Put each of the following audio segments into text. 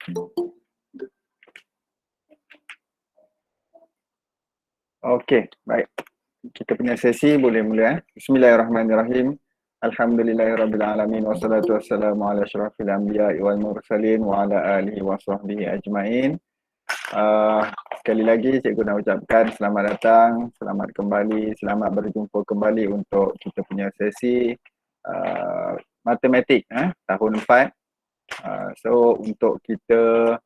Okey, baik. Kita punya sesi boleh mula. Bismillahirrahmanirrahim. Alhamdulillahirrabbilalamin. Wassalatu wassalamu ala asyrafil anbiya'i wal mursalin wa ala alihi wa sahbihi ajma'in. Sekali lagi cikgu nak ucapkan selamat datang, selamat kembali, selamat berjumpa kembali untuk kita punya sesi matematik tahun 4. So untuk kita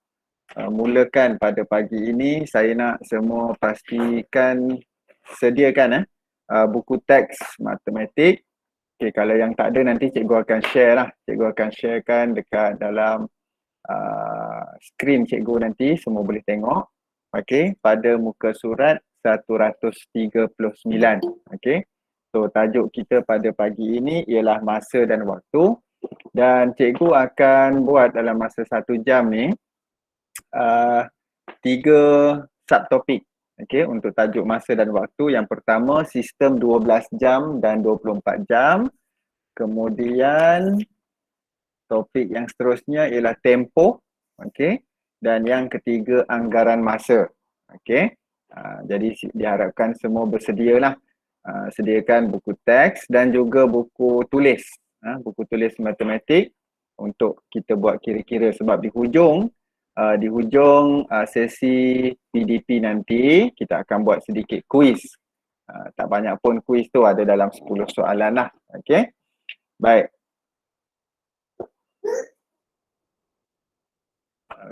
mulakan pada pagi ini, saya nak semua pastikan sediakan buku teks matematik. Okay, kalau yang tak ada nanti cikgu akan share lah. Cikgu akan sharekan dekat dalam skrin cikgu nanti, semua boleh tengok. Okay, pada muka surat 139. Okay, so tajuk kita pada pagi ini ialah masa dan waktu. Dan cikgu akan buat dalam masa 1 jam ni 3 subtopik. Okay, untuk tajuk masa dan waktu. Yang pertama, sistem 12 jam dan 24 jam. Kemudian topik yang seterusnya ialah tempoh, okey, dan yang ketiga anggaran masa. Okey. Jadi diharapkan semua bersedialah. Sediakan buku teks dan juga buku tulis. Buku tulis matematik untuk kita buat kira-kira, sebab di hujung sesi PDP nanti kita akan buat sedikit kuis. Tak banyak pun kuis tu, ada dalam 10 soalan lah. Okey. Baik.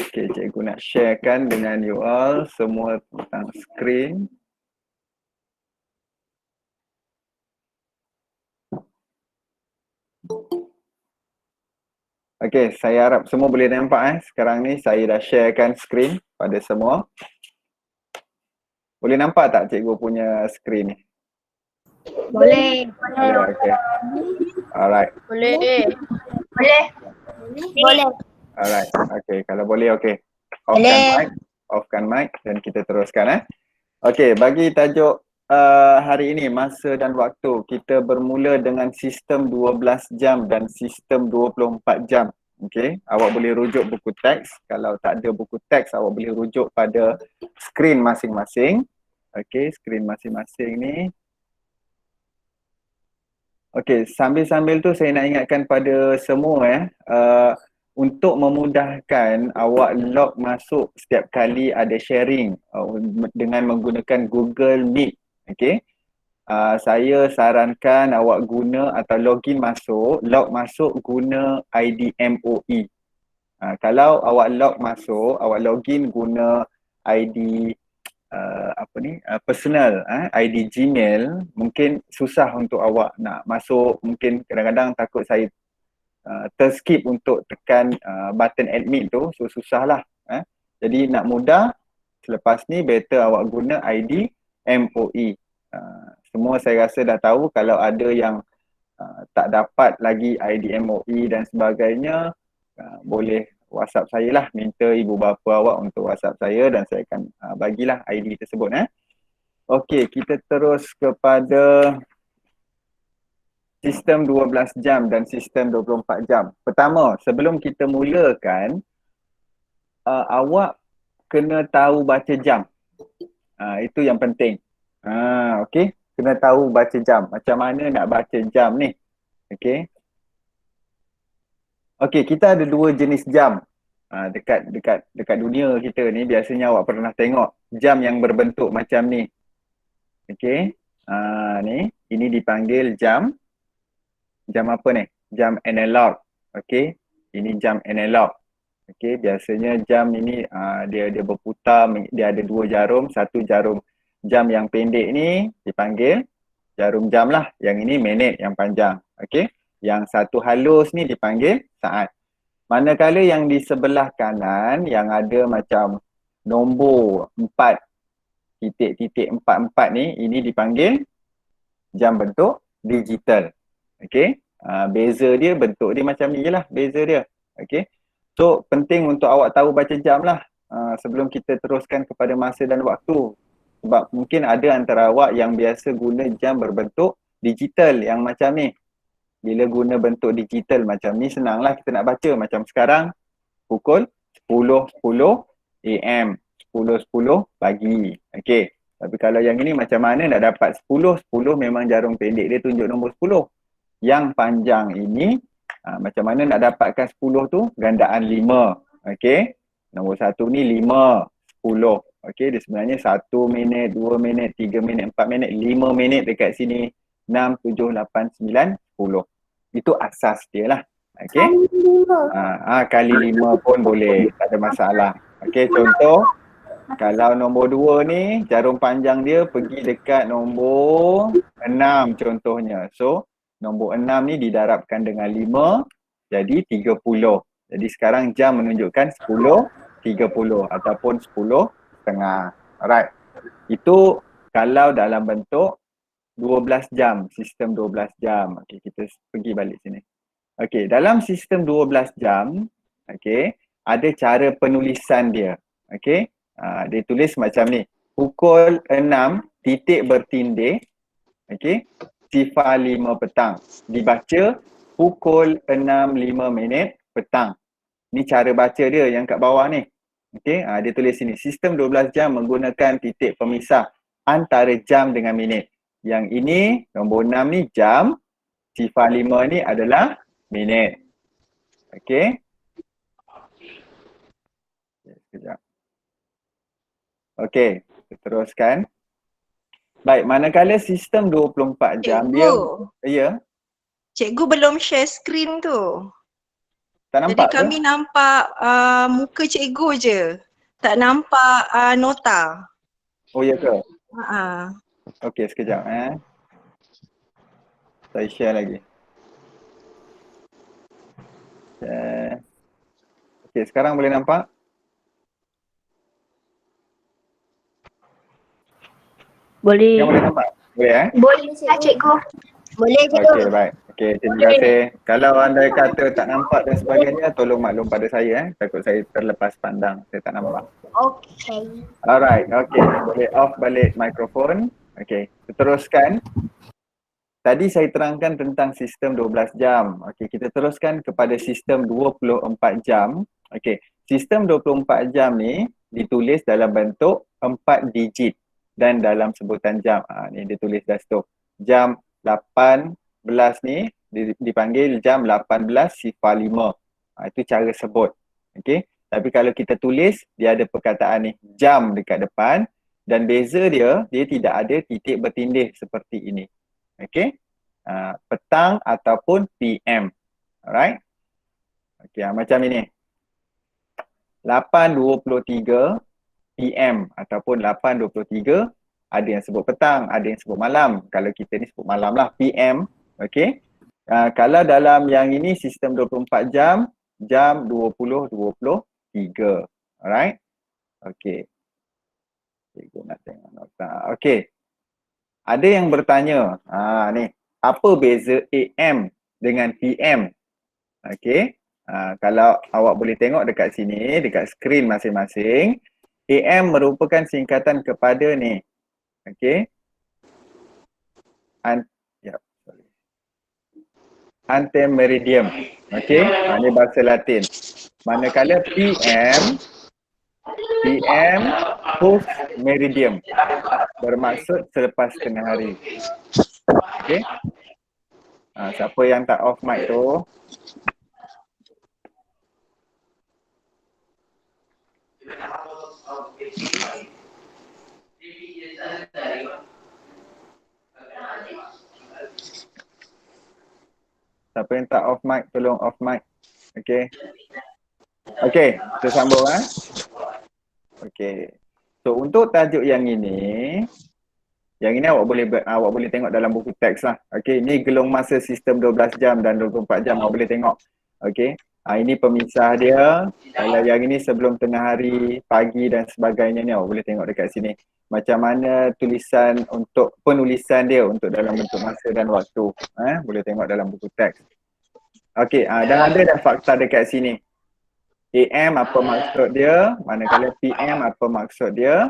Okey, cikgu nak sharekan dengan you all semua tentang skrin. Okey, saya harap semua boleh nampak sekarang ni saya dah sharekan skrin pada semua. Boleh nampak tak cikgu punya skrin ni? Boleh. Okay. Alright. Boleh. Boleh. Boleh. Alright. Okay, kalau boleh okey. Boleh. Offkan mic dan kita teruskan Okey, bagi tajuk hari ini, masa dan waktu, kita bermula dengan sistem 12 jam dan sistem 24 jam. Okey, awak boleh rujuk buku teks. Kalau tak ada buku teks, awak boleh rujuk pada skrin masing-masing. Okey, skrin masing-masing ni. Okey, sambil-sambil tu saya nak ingatkan pada semua untuk memudahkan awak log masuk setiap kali ada sharing dengan menggunakan Google Meet. Okey. Saya sarankan awak guna atau log masuk guna ID MOE. Kalau awak log masuk, awak login guna ID personal, ID Gmail, mungkin susah untuk awak nak masuk. Mungkin kadang-kadang takut saya terskip untuk tekan button admit tu, so susah lah. Jadi nak mudah, selepas ni better awak guna ID MOE. Semua saya rasa dah tahu. Kalau ada yang tak dapat lagi ID MOE dan sebagainya, boleh WhatsApp saya lah, minta ibu bapa awak untuk WhatsApp saya dan saya akan bagilah ID tersebut. Okey, kita terus kepada sistem 12 jam dan sistem 24 jam. Pertama, sebelum kita mulakan, awak kena tahu baca jam. Itu yang penting. Okey, kena tahu baca jam. Macam mana nak baca jam ni? Okey. Okey, kita ada 2 jenis jam. Dekat dunia kita ni biasanya awak pernah tengok jam yang berbentuk macam ni. Okey. Ni, ini dipanggil jam. Jam apa ni? Jam analog. Okey. Ini jam analog. Okey, biasanya jam ini dia berputar, dia ada 2 jarum, satu jarum jam yang pendek ni dipanggil jarum jam lah. Yang ini minit yang panjang. Okey. Yang satu halus ni dipanggil saat. Manakala yang di sebelah kanan yang ada macam nombor 4 titik-titik 44 ni, ini dipanggil jam bentuk digital. Okey. Beza dia, bentuk dia macam ni je lah beza dia. Okey. So penting untuk awak tahu baca jam lah sebelum kita teruskan kepada masa dan waktu. Sebab mungkin ada antara awak yang biasa guna jam berbentuk digital yang macam ni. Bila guna bentuk digital macam ni, senanglah kita nak baca. Macam sekarang pukul 10.10 AM, 10.10 pagi. Okey. Tapi kalau yang ini macam mana nak dapat 10.10 memang jarum pendek dia tunjuk nombor 10. Yang panjang ini macam mana nak dapatkan 10 tu? Gandaan 5. Okey. Nombor 1 ni 5, 10. Okey, dia sebenarnya 1 minit, 2 minit, 3 minit, 4 minit, 5 minit dekat sini. 6, 7, 8, 9, 10. Itu asas dia lah. Okey. Kali 5 pun boleh, tak ada masalah. Okey, contoh kalau nombor 2 ni jarum panjang dia pergi dekat nombor 6 contohnya. So, nombor 6 ni didarabkan dengan 5 jadi 30. Jadi sekarang jam menunjukkan 10.30 ataupun 10.30. Alright. Itu kalau dalam bentuk 12 jam, sistem 12 jam. Okey, kita pergi balik sini. Okey, dalam sistem 12 jam, okey, ada cara penulisan dia. Okey. Dia tulis macam ni. Pukul 6 titik bertindih. Okey. Sifar 5 petang. Dibaca pukul 6.05 minit petang. Ni cara baca dia yang kat bawah ni. Okey, dia tulis sini. Sistem 12 jam menggunakan titik pemisah antara jam dengan minit. Yang ini nombor 6 ni jam, sifar 5 ni adalah minit. Okey. Sekejap. Okey, teruskan. Baik, manakala sistem 24 jam Cikgu, dia... Ya? Cikgu belum share screen tu. Tak Jadi nampak ke? kami nampak muka cikgu je. Tak nampak nota. Oh, ya ke? Okey, sekejap Saya share lagi. Share. Okey, sekarang boleh nampak? Boleh. Yang boleh nampak? Boleh Boleh cikgu. Boleh cikgu. Okey, baik. Okey, terima kasih. Kalau anda kata tak nampak dan sebagainya, tolong maklum pada saya Takut saya terlepas pandang, saya tak nampak. Okey. Alright, okey. Boleh off balik mikrofon. Okey, teruskan. Tadi saya terangkan tentang sistem 12 jam. Okey, kita teruskan kepada sistem 24 jam. Okey, sistem 24 jam ni ditulis dalam bentuk 4 digit dan dalam sebutan jam. Ni dia tulis dah stop. Jam 18 ni dipanggil jam 18.05. Itu cara sebut. Okey. Tapi kalau kita tulis, dia ada perkataan ni jam dekat depan dan beza dia tidak ada titik bertindih seperti ini. Okey. Petang ataupun PM. Alright. Okey, macam ini. 8.23 PM ataupun 8.23, ada yang sebut petang, ada yang sebut malam. Kalau kita ni sebut malam lah, PM. Okey. Kalau dalam yang ini sistem 24 jam, jam 20.23. Alright. Okey. Cikgu nak tengok nota. Okey. Ada yang bertanya, ni, apa beza AM dengan PM? Okey. Kalau awak boleh tengok dekat sini, dekat skrin masing-masing, AM merupakan singkatan kepada ni. Okey. Antemeridium. Okey. Ini bahasa Latin. Manakala PM post meridium. Bermaksud selepas tengah hari. Okey. Siapa yang tak off mic tu? Siapa yang tak off mic, tolong off mic. Okey. Okey, kita sambung Okey. So untuk tajuk yang ini awak boleh tengok dalam buku teks lah. Okey, ini gelong masa sistem 12 jam dan 24 jam awak boleh tengok. Okey. Ini pemisah dia. Kalau yang ini sebelum tengah hari, pagi dan sebagainya ni awak boleh tengok dekat sini. Macam mana tulisan untuk penulisan dia untuk dalam bentuk masa dan waktu. Boleh tengok dalam buku teks. Okey, dan ada dah fakta dekat sini. AM apa maksud dia, manakala PM apa maksud dia.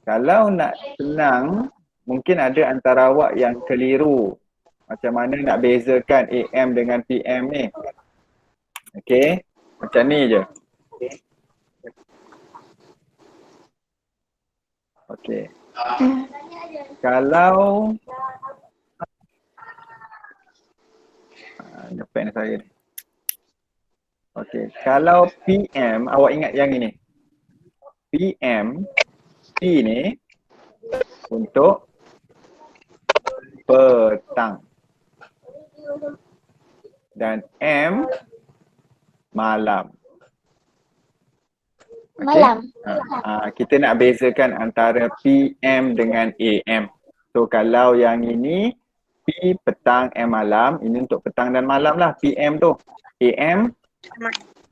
Kalau nak senang, mungkin ada antara awak yang keliru. Macam mana nak bezakan AM dengan PM ni. Okey, macam ni je. Okey. Kalau depan saya ni. Okey, kalau PM, awak ingat yang ini. PM, P ni untuk petang. Dan M malam. Okay? Malam. Kita nak bezakan antara PM dengan AM. So kalau yang ini P petang, M malam, ini untuk petang dan malam lah PM tu. AM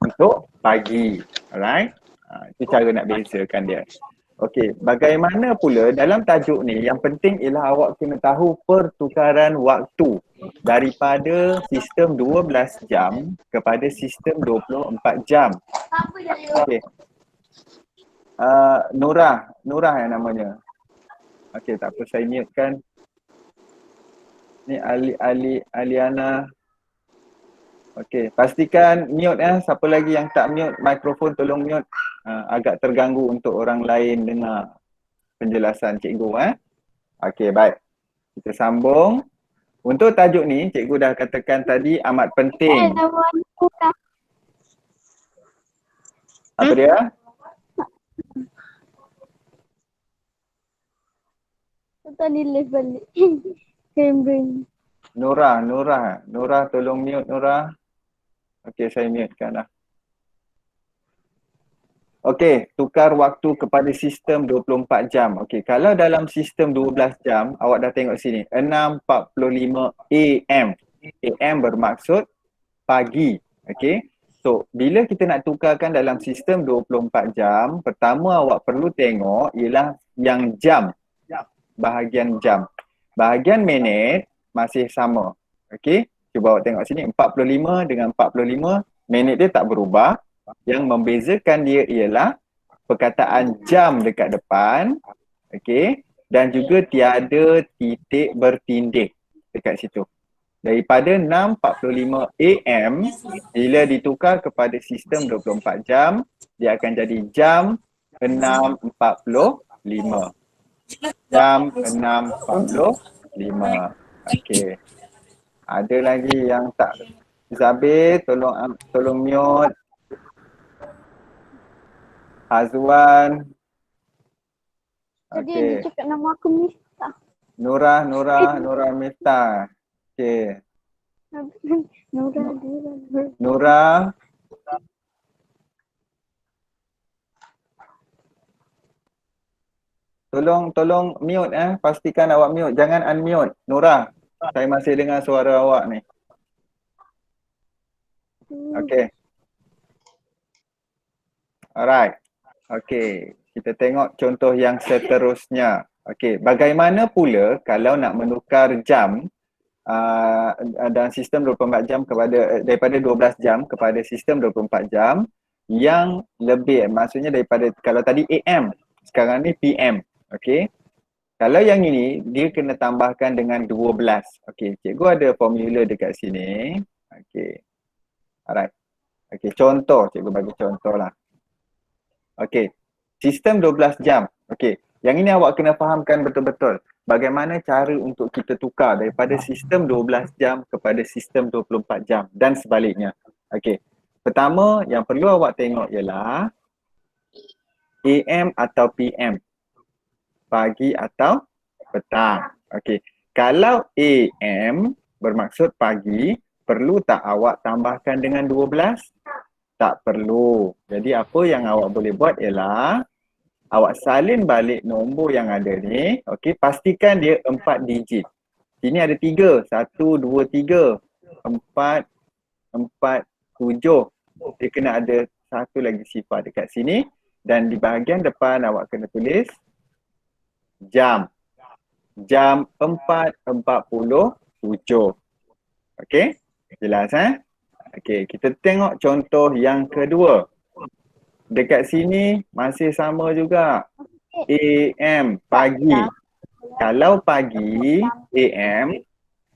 untuk pagi. Alright? Itu cara nak bezakan dia. Okey, bagaimana pula dalam tajuk ni yang penting ialah awak kena tahu pertukaran waktu daripada sistem 12 jam kepada sistem 24 jam. Okey. Nurah yang namanya. Okey, tak apa saya mute kan. Ni Aliana. Okey, pastikan mute siapa lagi yang tak mute mikrofon tolong mute. Agak terganggu untuk orang lain dengar penjelasan cikgu Okey, baik. Kita sambung. Untuk tajuk ni cikgu dah katakan tadi amat penting. Apa dia? Tadi live balik. Kembang. Nurah tolong mute Nurah. Okey, saya mutekan dah. Okey, tukar waktu kepada sistem 24 jam. Okey, kalau dalam sistem 12 jam, awak dah tengok sini, 6.45 AM. AM bermaksud pagi. Okey. So, bila kita nak tukarkan dalam sistem 24 jam, pertama awak perlu tengok ialah yang jam. Bahagian jam. Bahagian minit masih sama. Okey. Cuba awak tengok sini, 45 dengan 45, minit dia tak berubah. Yang membezakan dia ialah perkataan jam dekat depan, okey, dan juga tiada titik bertindih dekat situ. Daripada 6.45 AM bila ditukar kepada sistem 24 jam, dia akan jadi jam 6.45. Jam 6.45. Okey. Ada lagi yang tak Zabir, tolong mute. Azwan. Tadi dia cakap nama aku Miftah. Nurah Miftah. Okey. Nurah. Tolong mute pastikan awak mute, jangan unmute. Nurah, saya masih dengar suara awak ni. Okey. Alright. Okey, kita tengok contoh yang seterusnya. Okey, bagaimana pula kalau nak menukar jam dan sistem 24 jam daripada 12 jam kepada sistem 24 jam yang lebih, maksudnya daripada kalau tadi AM, sekarang ni PM. Okey. Kalau yang ini dia kena tambahkan dengan 12. Okey, cikgu ada formula dekat sini. Okey. Alright. Okey, contoh, cikgu bagi contoh lah. Okey, sistem 12 jam. Okey, yang ini awak kena fahamkan betul-betul. Bagaimana cara untuk kita tukar daripada sistem 12 jam kepada sistem 24 jam dan sebaliknya. Okey, pertama yang perlu awak tengok ialah AM atau PM. Pagi atau petang. Okey, kalau AM bermaksud pagi, perlu tak awak tambahkan dengan 12? Tak perlu. Jadi apa yang awak boleh buat ialah awak salin balik nombor yang ada ni. Okey, pastikan dia 4 digit. Sini ada 3. 1, 2, 3. 4, 4, 7. Dia kena ada satu lagi sifar dekat sini. Dan di bahagian depan awak kena tulis jam. Jam 4.47. Okey, jelas Okey, kita tengok contoh yang kedua. Dekat sini masih sama juga. AM, pagi. Kalau pagi, AM,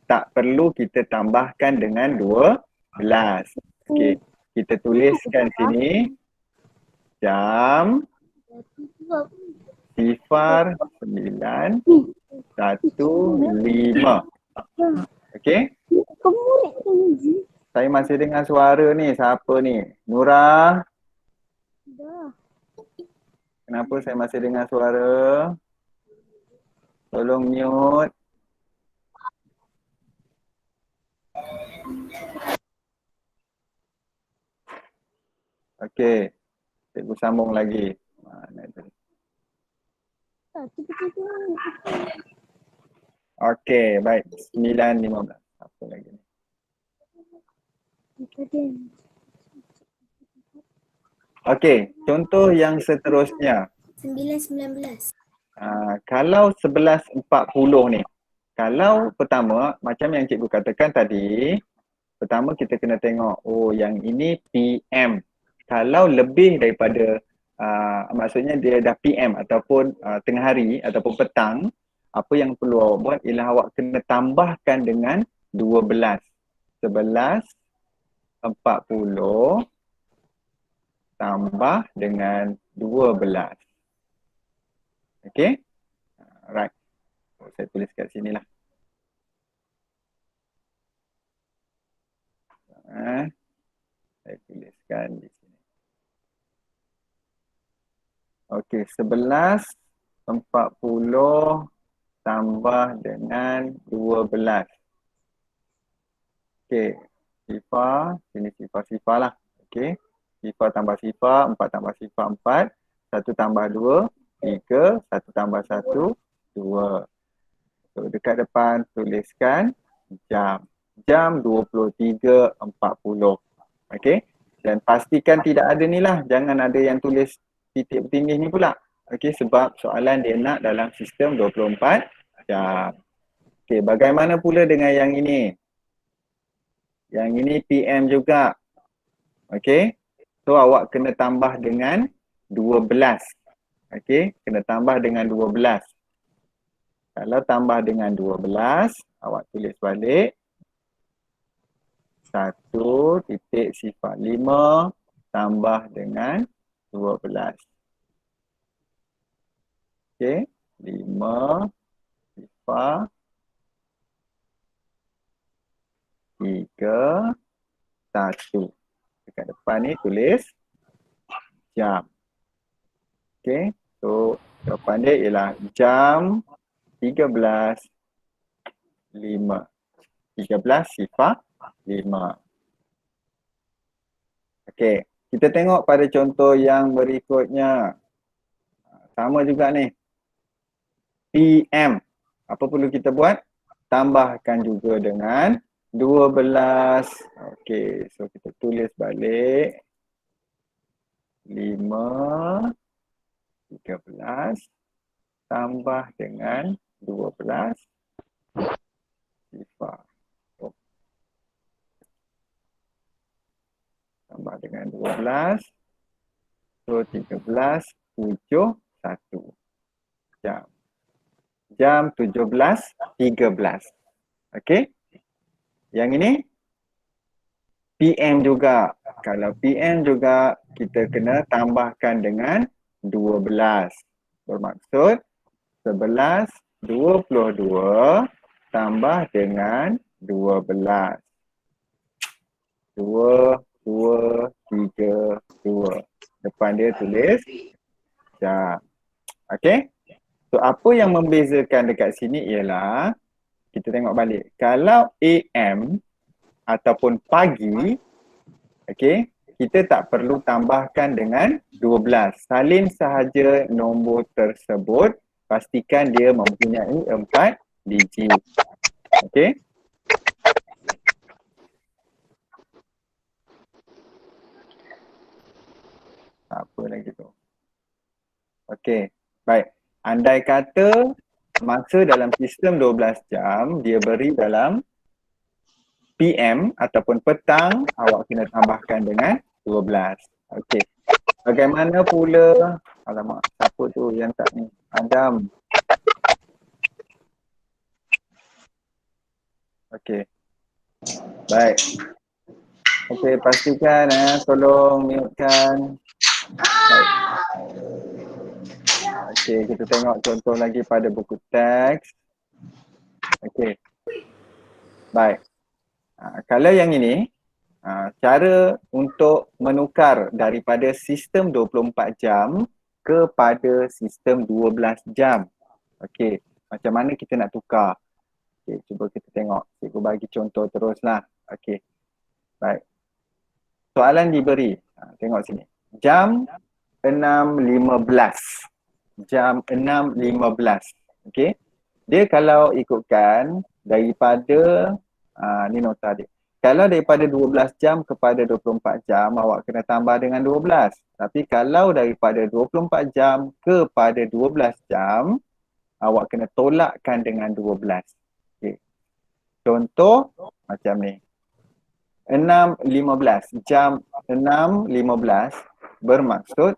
tak perlu kita tambahkan dengan 12. Okey, kita tuliskan sini jam Sifar 9 1 5. Okey? Kamu murid tinggi. Saya masih dengar suara ni. Siapa ni? Nura. Dah. Kenapa saya masih dengar suara? Tolong mute. Okey. Cikgu sambung lagi. Mana tadi? Tak, tiba-tiba. Okey, baik. 9.15. Apa lagi ni? Tadi. Okey, contoh yang seterusnya. 9.19. Kalau 11.40 ni. Kalau pertama, macam yang cikgu katakan tadi, pertama kita kena tengok, oh yang ini PM. Kalau lebih daripada, maksudnya dia dah PM ataupun tengah hari ataupun petang, apa yang perlu awak buat ialah awak kena tambahkan dengan 12. 11.40 tambah dengan 12. Okey? Right. Saya tulis kat sini lah. Saya tuliskan di sini. Okey, 11.40 tambah dengan 12. Okey, sifar, sini sifar-sifar lah. Okey, sifar tambah sifar, 4 tambah sifar 4, 1 tambah 2, 3, 1 tambah 1, 2. So dekat depan tuliskan jam. Jam 23.40. Okey. Dan pastikan tidak ada ni lah. Jangan ada yang tulis titik bertindih ni pula. Okey, sebab soalan dia nak dalam sistem 24 jam. Okey, bagaimana pula dengan yang ini? Yang ini PM juga. Okey. So awak kena tambah dengan 12. Okey, kena tambah dengan 12. Kalau tambah dengan 12, awak tulis balik 1.05 tambah dengan 12. Okey, 5 sifar 3 1. Dekat depan ni tulis jam. Okey, so jawapan dia ialah jam 13.05. 13.05. Okey, kita tengok pada contoh yang berikutnya. Sama juga ni. PM. Apa perlu kita buat? Tambahkan juga dengan 12. Okey, so kita tulis balik 5 13 tambah dengan 12 sifar. Tambah dengan 12. So 13.71 jam. Jam 17.13. Okey. Yang ini PM juga. Kalau PM juga kita kena tambahkan dengan 12. Bermaksud 11.22 tambah dengan 12. 2, 2, 3, 2. Depan dia tulis jam. Okey? So apa yang membezakan dekat sini ialah, kita tengok balik. Kalau AM ataupun pagi, okey, kita tak perlu tambahkan dengan 12. Salin sahaja nombor tersebut, pastikan dia mempunyai 4 digit. Okey? Apa lagi tu? Okey, baik. Andai kata masa dalam sistem 12 jam, dia beri dalam PM ataupun petang, awak kena tambahkan dengan 12. Okey. Bagaimana pula, alamak, siapa tu yang tak ni? Adam. Okey. Baik. Okey, pastikan tolong mute-kan. Baik. Okey, kita tengok contoh lagi pada buku teks. Okey. Baik. Kalau yang ini, cara untuk menukar daripada sistem 24 jam kepada sistem 12 jam. Okey, macam mana kita nak tukar? Okey, cuba kita tengok. Cikgu bagi contoh teruslah. Okey. Baik. Soalan diberi. Tengok sini. Jam 6.15. Jam 6.15. Okey. Dia kalau ikutkan daripada ni nota dia. Kalau daripada 12 jam kepada 24 jam, awak kena tambah dengan 12. Tapi kalau daripada 24 jam kepada 12 jam, awak kena tolakkan dengan 12. Okey. Contoh macam ni. 6.15. Jam 6.15 bermaksud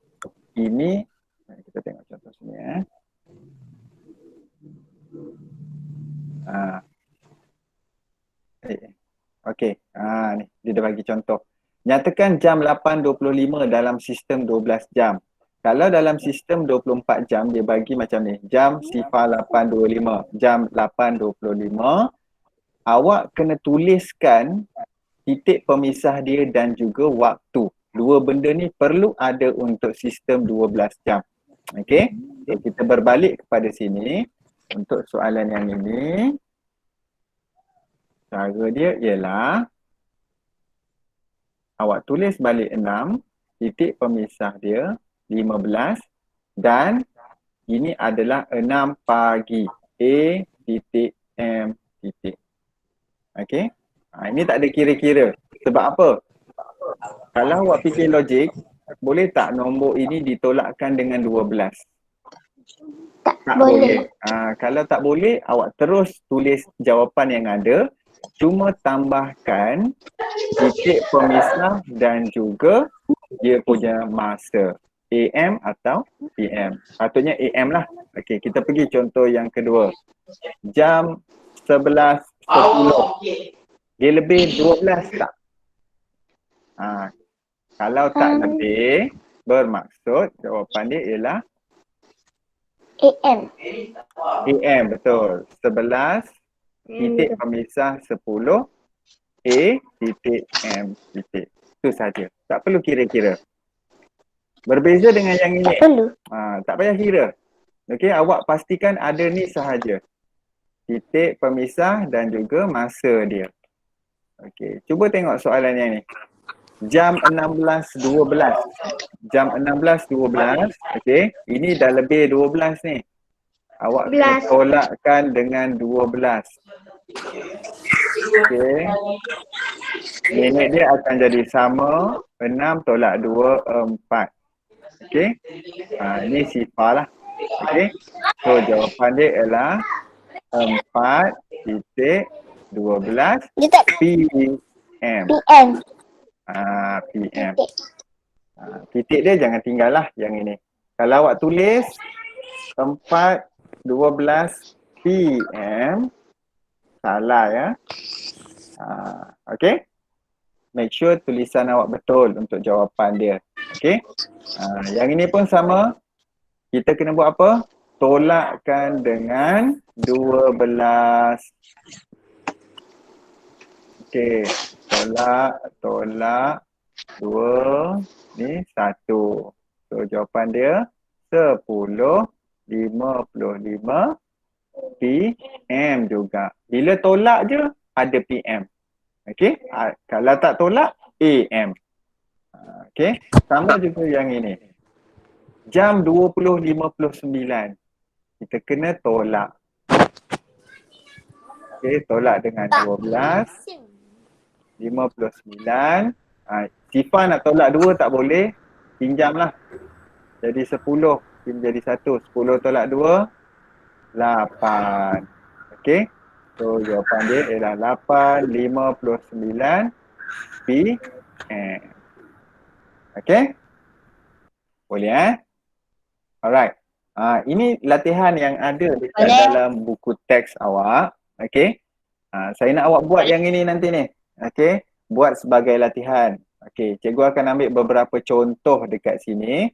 ini, kita tengok contoh sini Okey, ni dia dah bagi contoh. Nyatakan jam 8.25 dalam sistem 12 jam. Kalau dalam sistem 24 jam dia bagi macam ni. Jam 8.25. Jam 8.25. Awak kena tuliskan titik pemisah dia dan juga waktu. Dua benda ni perlu ada untuk sistem 12 jam. Okey. So, kita berbalik kepada sini. Untuk soalan yang ini, cara dia ialah awak tulis balik 6, titik pemisah dia 15 dan ini adalah 6 pagi. A titik M titik. Okey. Ini tak ada kira-kira. Sebab apa? Kalau awak fikir logik, boleh tak nombor ini ditolakkan dengan 12? Tak boleh. Kalau tak boleh, awak terus tulis jawapan yang ada. Cuma tambahkan titik pemisah dan juga dia punya masa. AM atau PM. Patutnya AM lah. Okey, kita pergi contoh yang kedua. Jam 11.10. Dia lebih 12 tak? Kalau tak lebih, bermaksud jawapan dia ialah AM. AM, betul. 11 titik pemisah 10 A titik M titik. Itu saja. Tak perlu kira-kira. Berbeza dengan yang ini. Tak perlu. Tak payah kira. Okey, awak pastikan ada ni sahaja. Titik pemisah dan juga masa dia. Okey, cuba tengok soalan yang ni. Jam 16.12. Jam 16.12. Okey, ini dah lebih 12 ni. Awak kena tolakkan dengan 12. Okey. Minit dia akan jadi sama 6 tolak 2, 4. Okey. Ini sifar lah. Okey. So jawapan dia ialah 4.12 PM. PM. PM. Titik dia jangan tinggal lah yang ini. Kalau awak tulis 4.12 PM, salah ya. Okay. Make sure tulisan awak betul untuk jawapan dia. Okay. Yang ini pun sama. Kita kena buat apa? Tolakkan dengan 12. Okay. Tolak 2 ni 1. So jawapan dia 10.55 PM juga. Bila tolak je ada PM. Okey? Kalau tak tolak AM. Okey? Sama juga yang ini. Jam 20.59. Kita kena tolak. Okey, tolak dengan 12. 59. Sifar nak tolak 2 tak boleh. Pinjamlah. Jadi 10. Jadi 1. 10 tolak 2. 8. Okey. So jawapan dia ialah 8.59 PM. Okey. Boleh Alright. Ini latihan yang ada dekat dalam buku teks awak. Okey. Saya nak awak buat yang ini nanti ni. Okey, buat sebagai latihan. Okey, cikgu akan ambil beberapa contoh dekat sini.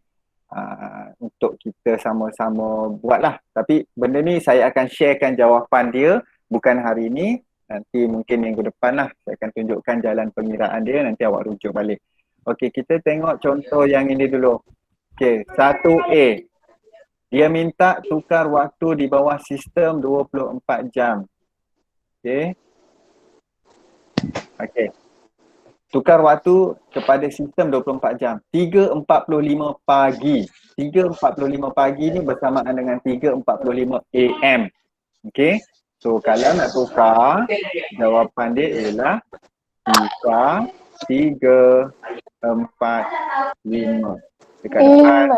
untuk kita sama-sama buatlah. Tapi benda ni saya akan sharekan jawapan dia bukan hari ni, nanti mungkin minggu depan lah saya akan tunjukkan jalan pengiraan dia, nanti awak rujuk balik. Okey, kita tengok contoh yang ini dulu. Okey, 1A. Dia minta tukar waktu di bawah sistem 24 jam. Okey. Okey. Tukar waktu kepada sistem 24 jam. 3.45 pagi. 3.45 pagi ni bersamaan dengan 3.45 AM. Okey. So kalau nak tukar, jawapan dia ialah tukar 3.45 dekat depan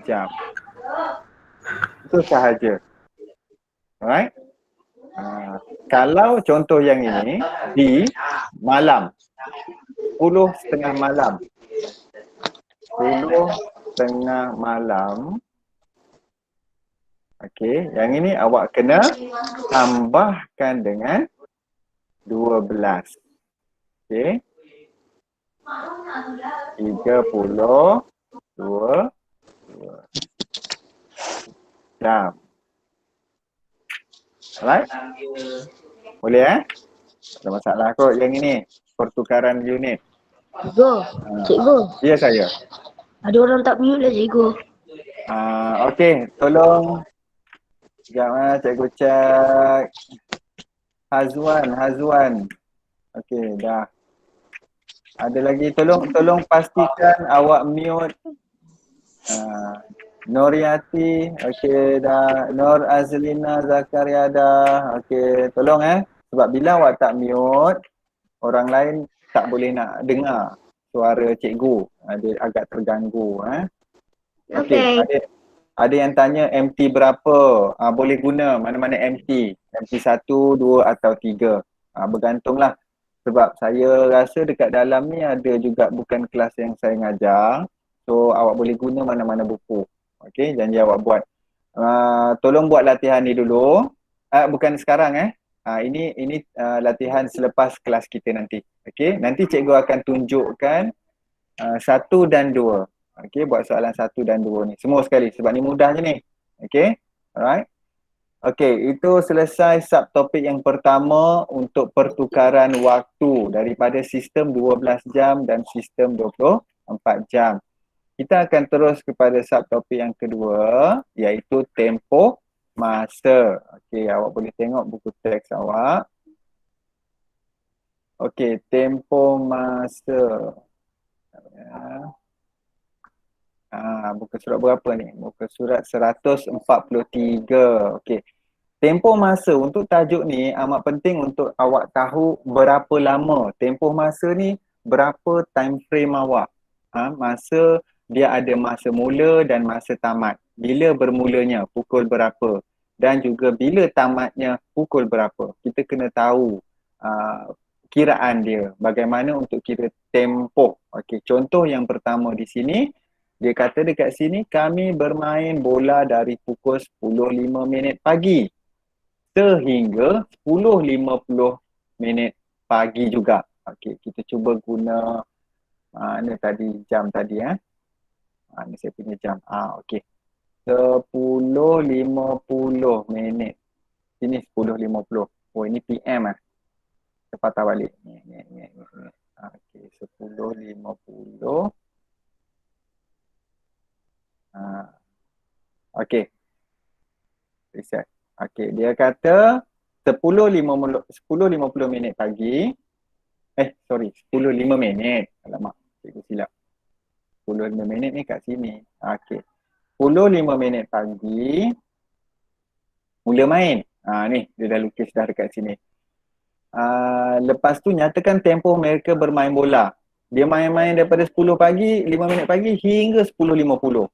5. jam. Itu sahaja. Alright. Kalau contoh yang ini di malam 10:30 malam. 10:30 malam. Okey, yang ini awak kena tambahkan dengan 12. Okey. 32 jam. Alright? Boleh Tak ada masalah kot yang ini. Pertukaran unit. Cikgu, Ya saya. ada orang tak mute lah cikgu. Okey, tolong. Sekejap cikgu cek. Hazwan. Okey, dah. Ada lagi, tolong pastikan awak mute. Noriati, okey dah. Nur Azlina Zakaria dah. Okey, tolong sebab bila awak tak mute, orang lain tak boleh nak dengar suara cikgu. Dia agak terganggu. Okey, ada yang tanya MT berapa? Boleh guna mana-mana MT. MT 1, 2 atau 3. Bergantunglah. Sebab saya rasa dekat dalam ni ada juga bukan kelas yang saya ngajar. So awak boleh guna mana-mana buku. Okey, janji awak buat. Tolong buat latihan ni dulu. Bukan sekarang ini latihan selepas kelas kita nanti. Okey, nanti cikgu akan tunjukkan 1 dan 2. Okey, buat soalan 1 dan 2 ni. Semua sekali sebab ni mudah je ni. Okey, alright. Okey, itu selesai subtopik yang pertama untuk pertukaran waktu daripada sistem 12 jam dan sistem 24 jam. Kita akan terus kepada subtopik yang kedua, iaitu tempoh masa. Okey, awak boleh tengok buku teks awak. Okey, tempoh masa. Buku surat berapa ni? Buku surat 143. Okey. Tempoh masa untuk tajuk ni amat penting untuk awak tahu berapa lama. Tempoh masa ni berapa time frame awak. Masa dia ada masa mula dan masa tamat. Bila bermulanya, pukul berapa. Dan juga bila tamatnya, pukul berapa. Kita kena tahu kiraan dia. Bagaimana untuk kira tempoh. Okey, contoh yang pertama di sini. Dia kata dekat sini, kami bermain bola dari pukul 10.05 pagi sehingga 10.50 pagi juga. Okey, kita cuba guna mana tadi jam tadi ni saya punya jam. Okey. 10.50. Sini 10.50. Oh, ini PM Saya patah balik. Ni. Okey, 10.50. Okey. Reset. Okey, dia kata 10.50 pagi. 10.05. Alamak, cikgu silap. 10.05 ni kat sini. Okey. 10.05 pagi mula main. Ni dia dah lukis dah dekat sini. Lepas tu nyatakan tempoh mereka bermain bola. Dia main-main daripada 10 pagi, 5 minit pagi hingga 10.50.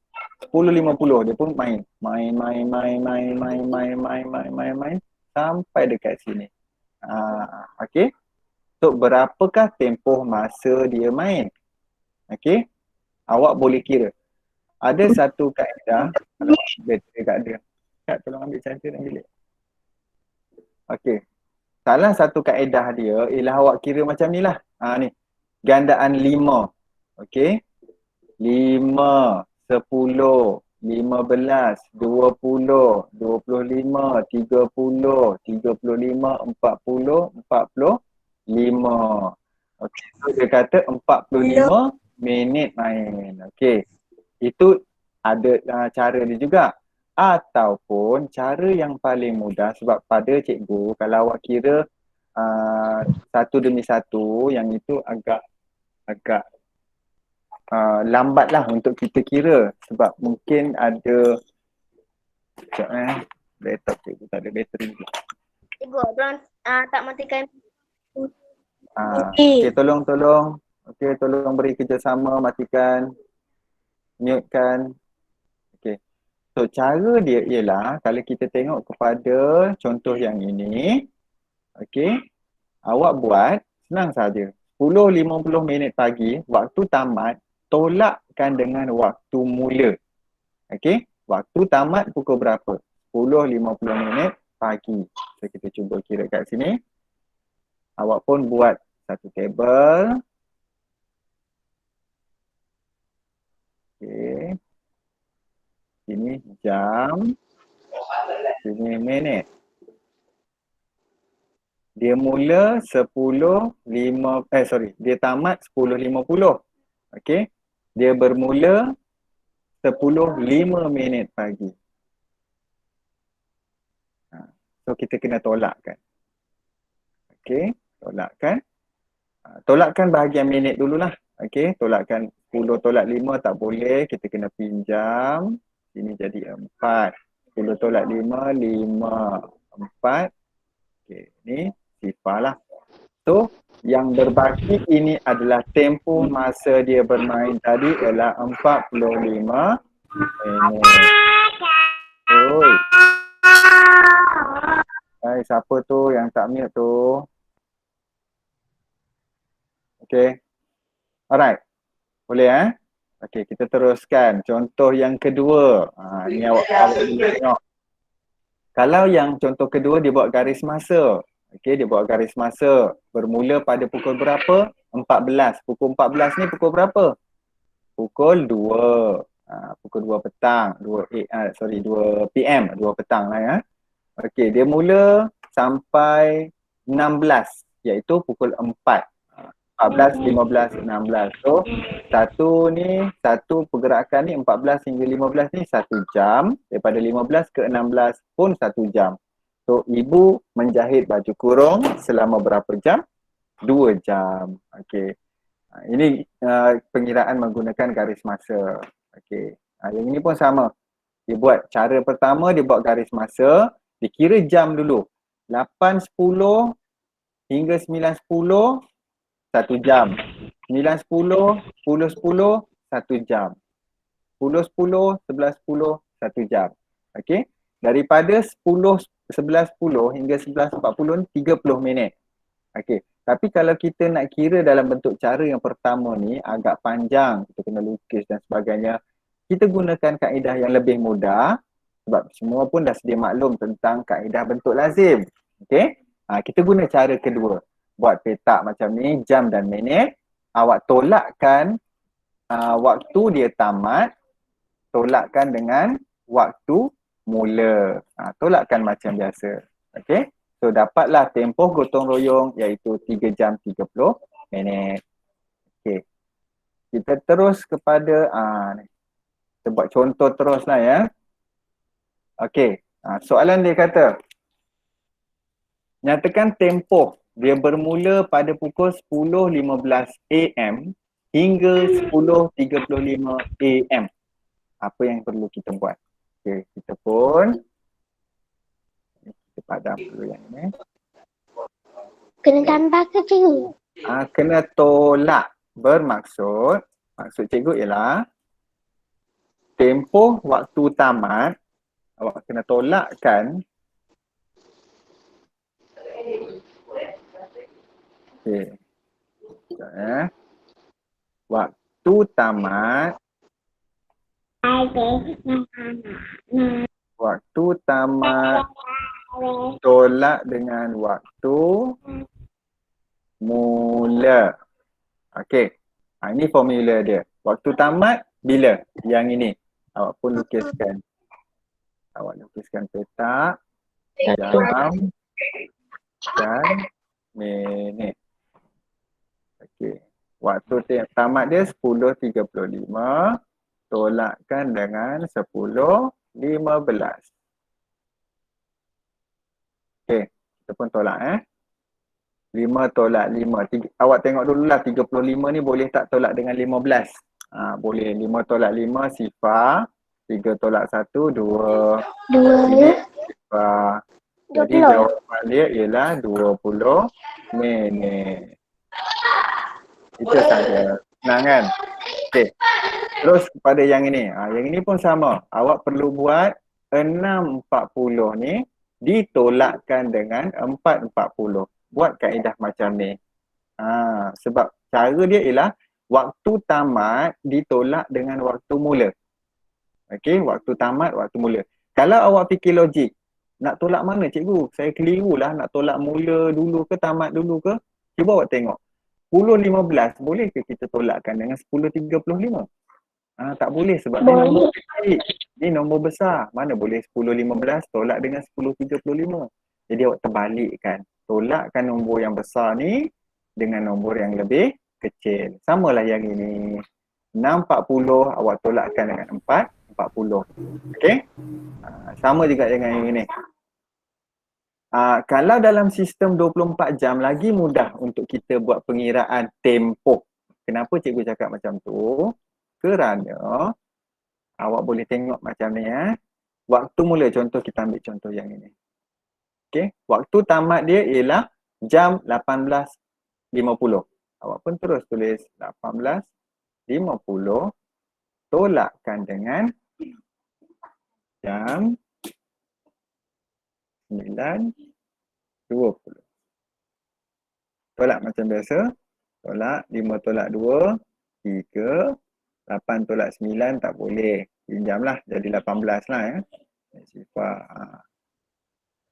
10.50 dia pun main sampai dekat sini. Okey. So berapakah tempoh masa dia main? Okey. Awak boleh kira. Ada satu kaedah. Bateri kat dia. Kak tolong ambil charger dan bilik. Okey. Salah satu kaedah dia ialah awak kira macam ni lah. Ni. Gandaan 5. Okey. 5, 10, 15, 20, 25, 30, 35, 40, 45. Okey, so dia kata 45 minit main. Okey. Itu ada cara dia juga. Ataupun cara yang paling mudah, sebab pada cikgu kalau awak kira satu demi satu, yang itu agak lambat lah untuk kita kira, sebab mungkin ada laptop cikgu tak ada bateri. Cikgu, orang tak matikan. Okey, tolong beri kerjasama, matikan, mute-kan. Okey. So cara dia ialah kalau kita tengok kepada contoh yang ini, okey, awak buat senang saja. 10.50 minit pagi, waktu tamat, tolakkan dengan waktu mula. Okey, waktu tamat pukul berapa? 10.50 minit pagi. So kita cuba kira kat sini. Awak pun buat satu table. Okey. Sini jam. Sini minit. Dia mula 10.5 dia tamat 10.50. Okey. Dia bermula 10.05 minit pagi. So kita kena tolakkan. Okey, tolakkan. Tolakkan bahagian minit dululah. Okey, tolakkan 10 tolak 5 tak boleh, kita kena pinjam. Ini jadi 4. 10 tolak 5, 5. 4. Okey, ni sifar lah. So, yang berbaki ini adalah tempoh masa dia bermain tadi ialah 45 minit. Oi. Hai, siapa tu yang tak mute tu? Okey. Alright. Boleh Okey, kita teruskan. Contoh yang kedua. Ni awak boleh tengok. Kalau yang contoh kedua dia buat garis masa. Okey, dia buat garis masa. Bermula pada pukul berapa? 14. Pukul 14 ni pukul berapa? Pukul 2. Pukul 2 petang. 2 PM. 2 petang lah ya. Okey, dia mula sampai 16 iaitu pukul 4. 14, 15, 16. So, satu pergerakan ni 14 hingga 15 ni 1 jam. Daripada 15 ke 16 pun 1 jam. So, ibu menjahit baju kurung selama berapa jam? 2 jam. Okey. Ini pengiraan menggunakan garis masa. Okey. Yang ini pun sama. Dia buat cara pertama, dia buat garis masa. Dia kira jam dulu. 8.10 hingga 9.10 1 jam. 9.10, 10.10 1 jam. 10.10, 11.10 1 jam. Okey. Daripada 11.10 hingga 11.40 30 minit. Okey. Tapi kalau kita nak kira dalam bentuk cara yang pertama ni agak panjang, kita kena lukis dan sebagainya. Kita gunakan kaedah yang lebih mudah sebab semua pun dah sedia maklum tentang kaedah bentuk lazim. Okey. Kita guna cara kedua. Buat petak macam ni, jam dan minit. Awak tolakkan waktu dia tamat, tolakkan dengan waktu mula. Tolakkan macam biasa. Okey. So dapatlah tempoh gotong royong iaitu 3 jam 30 minit. Okey. Kita terus kepada kita buat contoh teruslah ya. Okey. Soalan dia kata, nyatakan tempoh dia bermula pada pukul 10.15 AM hingga 10.35 AM. Apa yang perlu kita buat? Okey, kita pun kita padam dulu yang ini. Kena tambah ke cikgu? Kena tolak. Bermaksud, maksud cikgu ialah tempoh waktu tamat awak kena tolakkan. Okey. Waktu tamat. Waktu tamat tolak dengan waktu mula. Okey. Ini formula dia. Waktu tamat bila? Yang ini. Awak pun lukiskan. Awak lukiskan petak, jam dan minit. Okey. Waktu tamat dia 10.35. Tolakkan dengan 10.15. Okey. Kita pun tolak 5 tolak 5. Awak tengok dululah 35 ni boleh tak tolak dengan 15? Boleh. 5 tolak 5 sifar. 3 tolak 1 2. Dua. Sifar. Jadi 20. jawapan dia ialah 20 minit. Itu saja. Senang kan? Okey. Terus kepada yang ini. Yang ini pun sama. Awak perlu buat 6.40 ni ditolakkan dengan 4.40. Buat kaedah macam ni. Sebab cara dia ialah waktu tamat ditolak dengan waktu mula. Okey, waktu tamat, waktu mula. Kalau awak fikir logik, nak tolak mana cikgu? Saya keliru lah nak tolak mula dulu ke tamat dulu ke? Cuba awak tengok. 10.15 boleh ke kita tolakkan dengan 10.35? Tak boleh sebab dia nombor kecil. Ni nombor besar. Mana boleh 10.15 tolak dengan 10.35? Jadi awak terbalikkan. Tolakkan nombor yang besar ni dengan nombor yang lebih kecil. Samalah yang ini. 6.40 awak tolakkan dengan 4.40. Okey? Sama juga dengan yang ini. Kalau dalam sistem 24 jam lagi mudah untuk kita buat pengiraan tempoh. Kenapa cikgu cakap macam tu? Kerana awak boleh tengok macam ni Waktu mula, contoh kita ambil contoh yang ini. Okey, waktu tamat dia ialah jam 18.50. Awak pun terus tulis 18.50 tolakkan dengan jam 9.20. Tolak macam biasa. Tolak 5 tolak 2, 3, 8 tolak 9 tak boleh. Pinjamlah jadi 18 lah Sifar.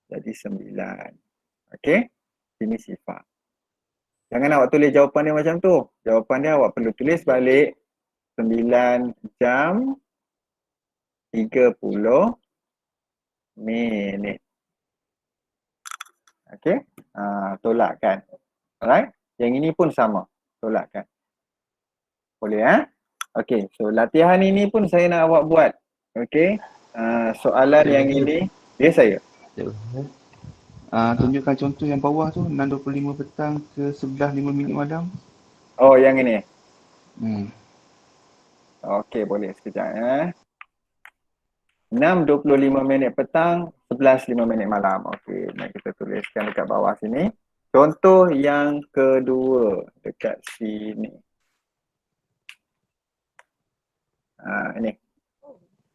Jadi 9. Okey? Ini sifar. Jangan awak tulis jawapan dia macam tu. Jawapan dia awak perlu tulis balik 9 jam 30 minit. Okey? Tolakkan. Alright? Yang ini pun sama. Tolakkan. Boleh Okey. So latihan ini pun saya nak awak buat. Okey? Soalan yang ini. Ya saya. Tunjukkan contoh yang bawah tu 6.25 petang ke 11.05 minit malam. Oh yang ini. Okey boleh sekejap 6.25 minit petang, 11.05 minit malam. Okey, mari kita tuliskan dekat bawah sini. Contoh yang kedua dekat sini. Ini.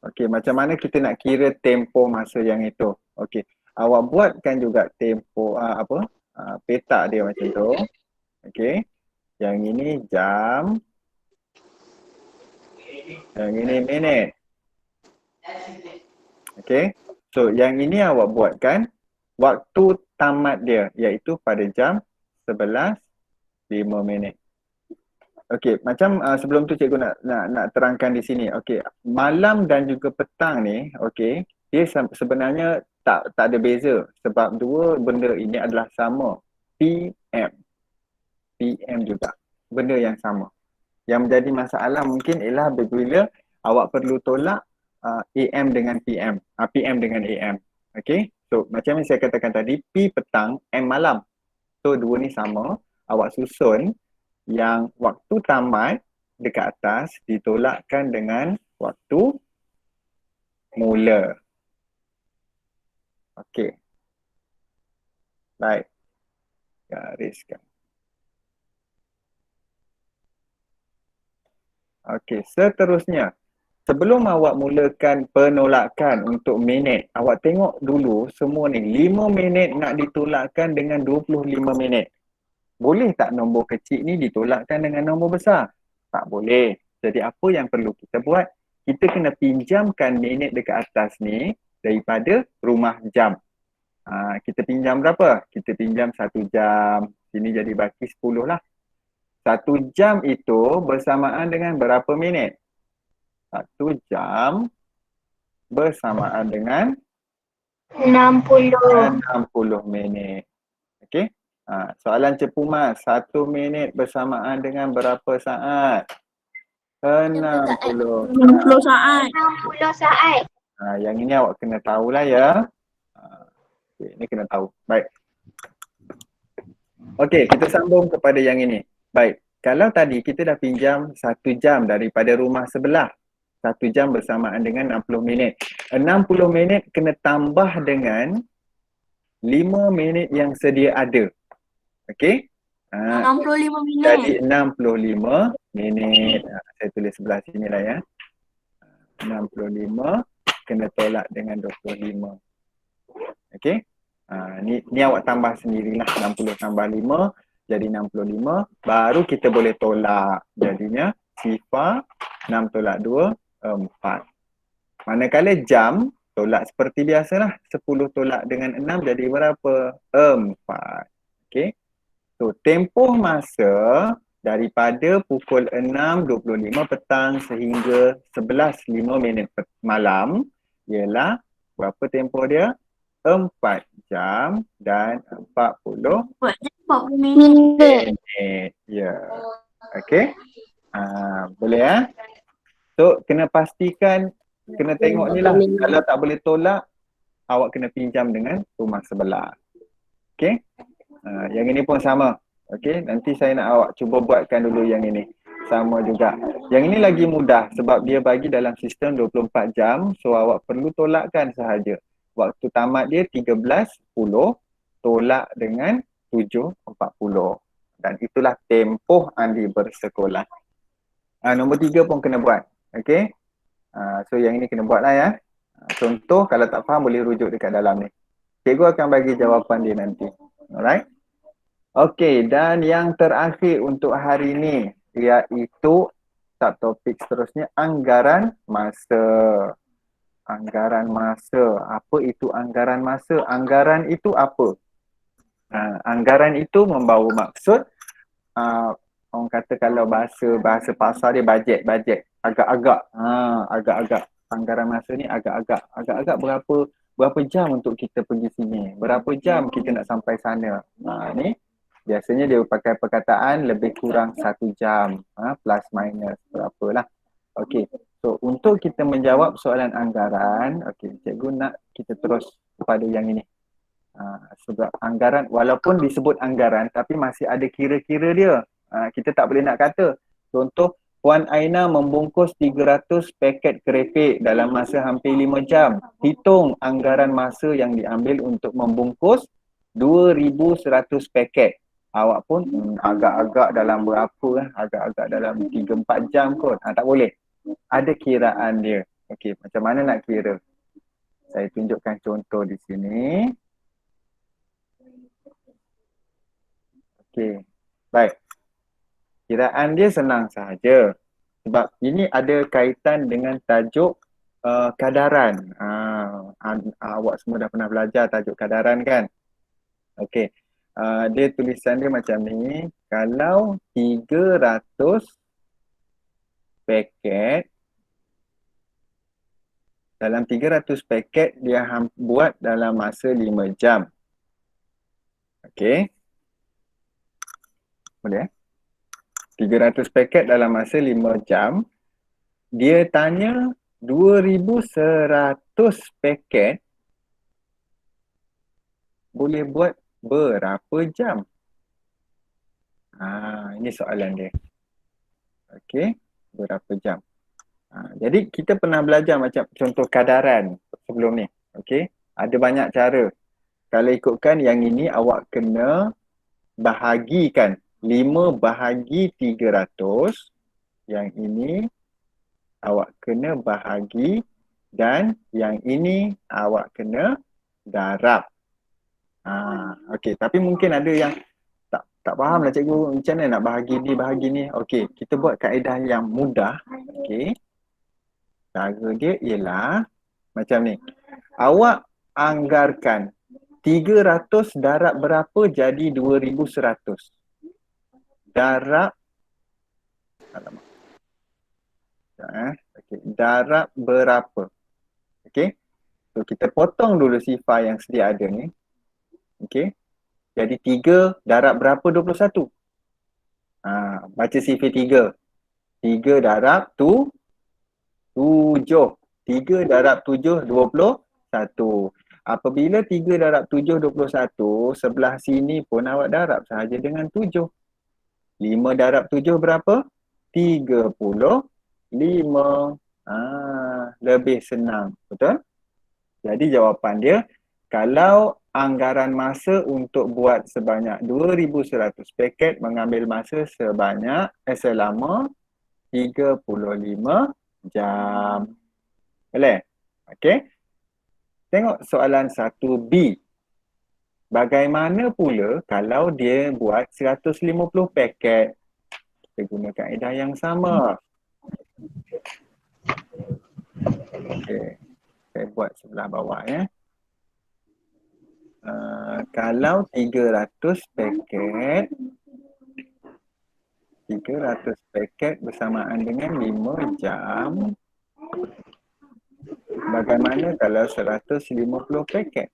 Okey, macam mana kita nak kira tempoh masa yang itu? Okey, awak buatkan juga tempoh peta dia macam tu. Okey. Yang ini jam. Yang ini minit. Okey. So yang ini awak buatkan waktu tamat dia iaitu pada jam 11.05 minit. Okey, macam sebelum tu cikgu nak terangkan di sini. Okey, malam dan juga petang ni, okey, dia sebenarnya tak ada beza sebab dua benda ini adalah sama. PM. PM juga. Benda yang sama. Yang menjadi masalah mungkin ialah bila awak perlu tolak AM dengan PM. PM dengan AM. Okey. So macam yang saya katakan tadi, P petang, M malam. So dua ni sama. Awak susun yang waktu tamat dekat atas ditolakkan dengan waktu mula. Okey. Baik. Gariskan. Okey, seterusnya. Sebelum awak mulakan penolakan untuk minit, awak tengok dulu semua ni 5 minit nak ditolakkan dengan 25 minit. Boleh tak nombor kecil ni ditolakkan dengan nombor besar? Tak boleh. Jadi apa yang perlu kita buat? Kita kena pinjamkan minit dekat atas ni daripada rumah jam. Kita pinjam berapa? Kita pinjam 1 jam. Sini jadi baki 10 lah. 1 jam itu bersamaan dengan berapa minit? 1 jam bersamaan dengan 60. 60 minit. Okey. Soalan cepu mas, 1 minit bersamaan dengan berapa saat? 60 saat. 60 saat. Yang ini awak kena tahulah ya. Okay, ini kena tahu. Baik. Okey, kita sambung kepada yang ini. Baik, kalau tadi kita dah pinjam 1 jam daripada rumah sebelah. 1 jam bersamaan dengan 60 minit. 60 minit kena tambah dengan 5 minit yang sedia ada. Okey? 65 minit. Jadi 65 minit. Saya tulis sebelah sini lah ya. 65 kena tolak dengan 25. Okey? Ni awak tambah sendirilah. 60 tambah 5 jadi 65. Baru kita boleh tolak. Jadinya sifar 6 tolak 2, 4. Manakala jam, tolak seperti biasalah. 10 tolak dengan 6 jadi berapa? 4. Okey? So, tempoh masa daripada pukul 6.25 petang sehingga 11.05 malam ialah berapa tempoh dia? 4 jam dan 40 minit. minit. Ya. Okey. Boleh ya? So, kena pastikan, kena tengok ni lah. Kalau tak boleh tolak, awak kena pinjam dengan rumah sebelah. Okey. Yang ini pun sama. Okey, nanti saya nak awak cuba buatkan dulu yang ini. Sama juga. Yang ini lagi mudah sebab dia bagi dalam sistem 24 jam. So awak perlu tolakkan sahaja. Waktu tamat dia 13.10 tolak dengan 7.40. Dan itulah tempoh anda bersekolah. Nombor 3 pun kena buat. Okey. So yang ini kena buat lah ya. Contoh kalau tak faham boleh rujuk dekat dalam ni. Cikgu akan bagi jawapan dia nanti. Alright. Okey, dan yang terakhir untuk hari ini iaitu subtopik seterusnya anggaran masa. Anggaran masa. Apa itu anggaran masa? Anggaran itu apa? Anggaran itu membawa maksud orang kata kalau bahasa pasar dia bajet. Agak-agak. Agak-agak. Anggaran masa ni agak-agak berapa jam untuk kita pergi sini? Berapa jam kita nak sampai sana? Ni biasanya dia pakai perkataan lebih kurang 1 jam, plus minus berapalah. Okey. So untuk kita menjawab soalan anggaran, okey, cikgu nak kita terus kepada yang ini. Sebab anggaran walaupun disebut anggaran tapi masih ada kira-kira dia. Kita tak boleh nak kata. Contoh Puan Aina membungkus 300 paket kerepek dalam masa hampir 5 jam. Hitung anggaran masa yang diambil untuk membungkus 2,100 paket. Awak pun agak-agak dalam berapa? Agak-agak dalam 3-4 jam kot. Tak boleh. Ada kiraan dia. Okey, macam mana nak kira? Saya tunjukkan contoh di sini. Okey. Baik. Kiraan dia senang sahaja. Sebab ini ada kaitan dengan tajuk kadaran. Awak semua dah pernah belajar tajuk kadaran kan? Okey. Dia tulisan dia macam ni. Kalau 300 paket, dalam 300 paket dia buat dalam masa 5 jam. Okey. Boleh 300 paket dalam masa 5 jam. Dia tanya 2,100 paket boleh buat berapa jam? Ini soalan dia. Okey, berapa jam? Jadi kita pernah belajar macam contoh kadaran sebelum ni. Okey, ada banyak cara. Kalau ikutkan yang ini awak kena bahagikan 5 bahagi 300. Yang ini awak kena bahagi dan yang ini awak kena darab. Okey, tapi mungkin ada yang tak faham lah cikgu macam mana nak bahagi ni. Okey, kita buat kaedah yang mudah. Okey. Cara dia ialah macam ni. Awak anggarkan 300 darab berapa jadi 2,100. Darab Okay. Darab berapa? Okay. So kita potong dulu sifar yang sedia ada ni. Okay. Jadi 3 darab berapa 21? Baca sifar 3. 3 darab 7. 3 darab 7, 21. Apabila 3 darab 7, 21, sebelah sini pun awak darab sahaja dengan 7. 5 darab 7 berapa? 35. Lebih senang. Betul? Jadi jawapan dia, kalau anggaran masa untuk buat sebanyak 2100 paket mengambil masa selama 35 jam. Boleh? Okey. Tengok soalan 1B. Bagaimana pula kalau dia buat 150 paket? Kita guna kaedah yang sama. Okey. Saya buat sebelah bawah ya. Kalau 300 paket bersamaan dengan 5 jam. Bagaimana kalau 150 paket?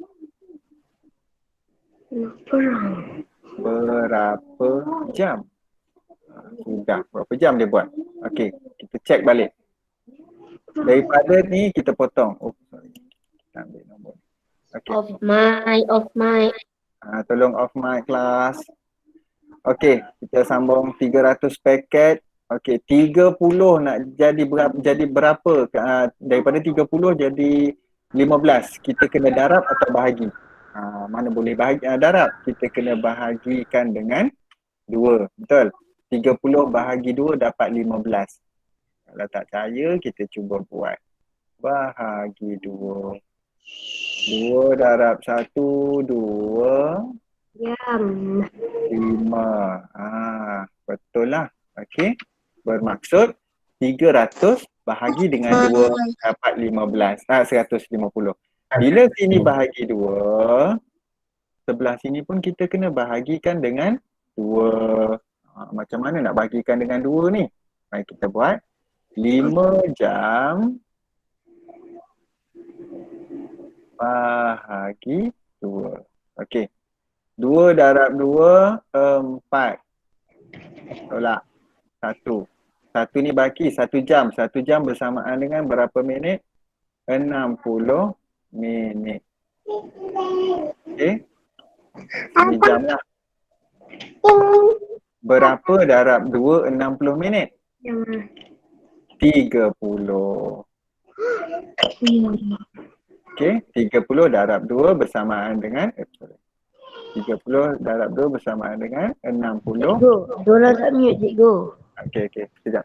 Berapa jam? Sudah. Berapa jam dia buat? Okey, kita cek balik. Daripada ni kita potong. Oh, sorry. Kita ambil nombor. Okey. Off mic. Tolong off mic kelas. Okey, kita sambung 300 paket. Okey, 30 nak jadi berapa? Daripada 30 jadi 15. Kita kena darab atau bahagi? Mana boleh darab? Kita kena bahagikan dengan 2. Betul? 30 bahagi 2 dapat 15. Kalau tak percaya, kita cuba buat. Bahagi 2. 2 darab 1, 2. Jam. 5. Betul lah. Okey. Bermaksud 300 bahagi dengan 2 dapat 15. 150. Bila sini bahagi 2, sebelah sini pun kita kena bahagikan dengan 2. Macam mana nak bahagikan dengan 2 ni? Mari kita buat. 5 jam bahagi 2. Okey. 2 darab 2, 4. Tolak. 1. 1 ni baki 1 jam. 1 jam bersamaan dengan berapa minit? 60 minit. Okey. Ini jam lah. Berapa darab 2, 60 minit? 30. Okey. 30 darab 2 bersamaan dengan 30 darab 2 bersamaan dengan 60. Dora tak mute cikgu. Okey, sekejap.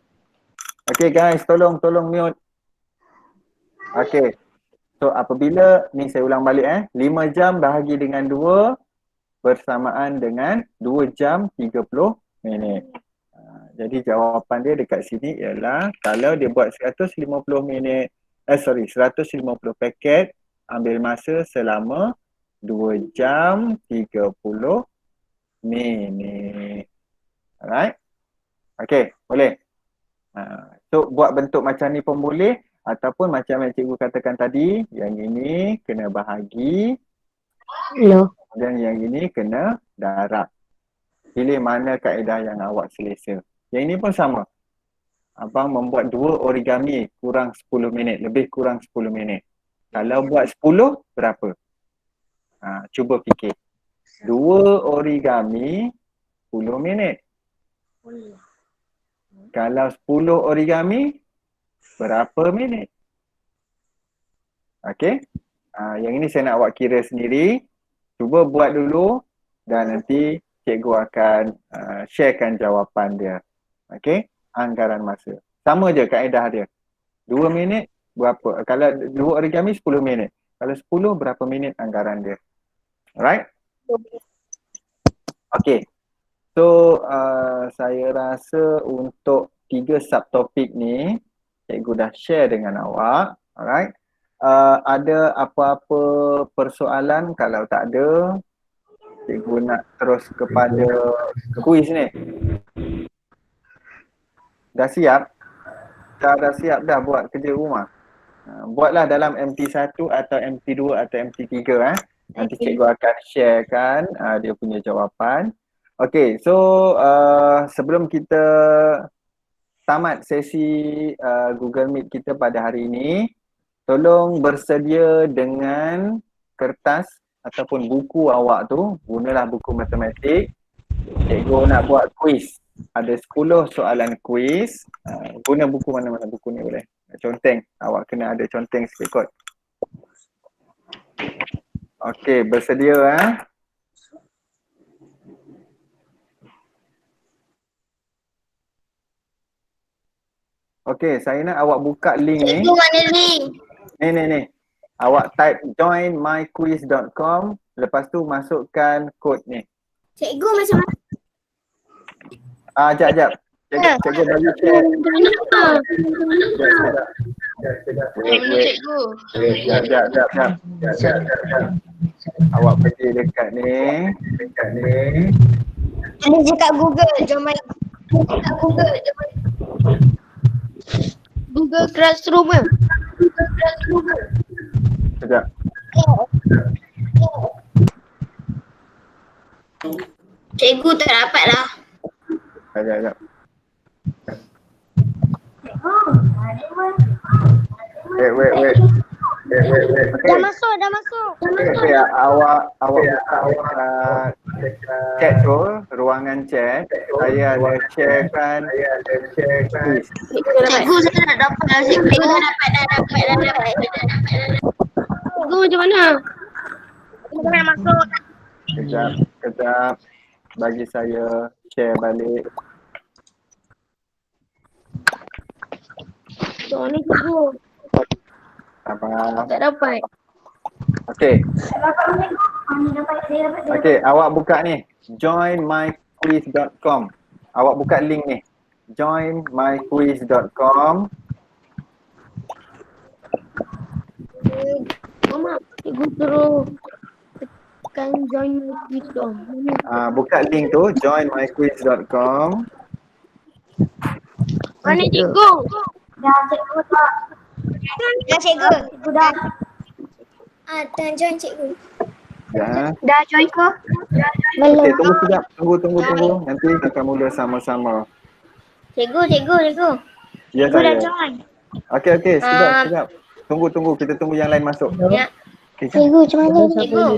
Okey guys, tolong mute. Okey. So apabila, ni saya ulang balik 5 jam bahagi dengan 2 bersamaan dengan 2 jam 30 minit. Jadi jawapan dia dekat sini ialah kalau dia buat 150 paket, ambil masa selama 2 jam 30 minit. Alright? Okay, boleh? So buat bentuk macam ni pun boleh, ataupun macam yang cikgu katakan tadi, yang ini kena bahagi dan yang ini kena darab. Pilih mana kaedah yang awak selesa. Yang ini pun sama. Abang membuat 2 origami kurang 10 minit, lebih kurang 10 minit. Kalau buat 10, berapa? Cuba fikir. 2 origami 10 minit. Kalau 10 origami, berapa minit? Okey. Yang ini saya nak awak kira sendiri. Cuba buat dulu dan nanti cikgu akan sharekan jawapan dia. Okey. Anggaran masa. Sama je kaedah dia. 2 minit berapa? Kalau 2 origami 10 minit. Kalau 10 berapa minit anggaran dia? Alright? Okey. So saya rasa untuk 3 subtopik ni cikgu dah share dengan awak. Alright? Ada apa-apa persoalan? Kalau tak ada, cikgu nak terus kepada kuis ni. Dah siap? dah siap dah buat kerja rumah. Buatlah dalam MT1 atau MT2 atau MT3 Nanti cikgu akan sharekan dia punya jawapan. Okay, so sebelum kita tamat sesi Google Meet kita pada hari ini, tolong bersedia dengan kertas ataupun buku awak tu, gunalah buku matematik. Cikgu nak buat kuis. Ada 10 soalan kuis. Guna buku mana-mana buku ni boleh. Conteng. Awak kena ada conteng sikit kot. Okey, bersedia Okey, saya nak awak buka link ni. Cikgu mana link? Ni. Awak type joinmyquiz.com, lepas tu masukkan kod ni. Cikgu macam mana? Jap. Cikgu bagi share. Cikgu. Jap. Awak pergi dekat ni. Ini dekat Google. Jom main dekat Google. Google Classroom ke? Sekejap. Cikgu tak dapat lah. Sekejap. Wait. Dah masuk. Okay, awak chat tu, ruangan chat. Saya ada sharekan. Cikgu saya dah dapat dah. Cikgu dah dapat. Cikgu macam mana? Cikgu nak masuk. Kejap. Bagi saya share balik. So ni cikgu. Apa? Tak dapat. Okey, awak buka ni. joinmyquiz.com. Awak buka link ni. joinmyquiz.com. Mama, cikgu suruh tekan join my quiz.com. Buka link tu, joinmyquiz.com. Mana cikgu? Dah cikgu tak. Dah cikgu. Dah. Tengah join cikgu. Ya. Dah join ke? Okey, tunggu sekejap. Tunggu. Nanti akan mula sama-sama. Cikgu. Ya, Cikgu dah saya. join. Okey, sekejap. Tunggu. Kita tunggu yang lain masuk. Ya. Okay, Cikgu macam mana? Cikgu.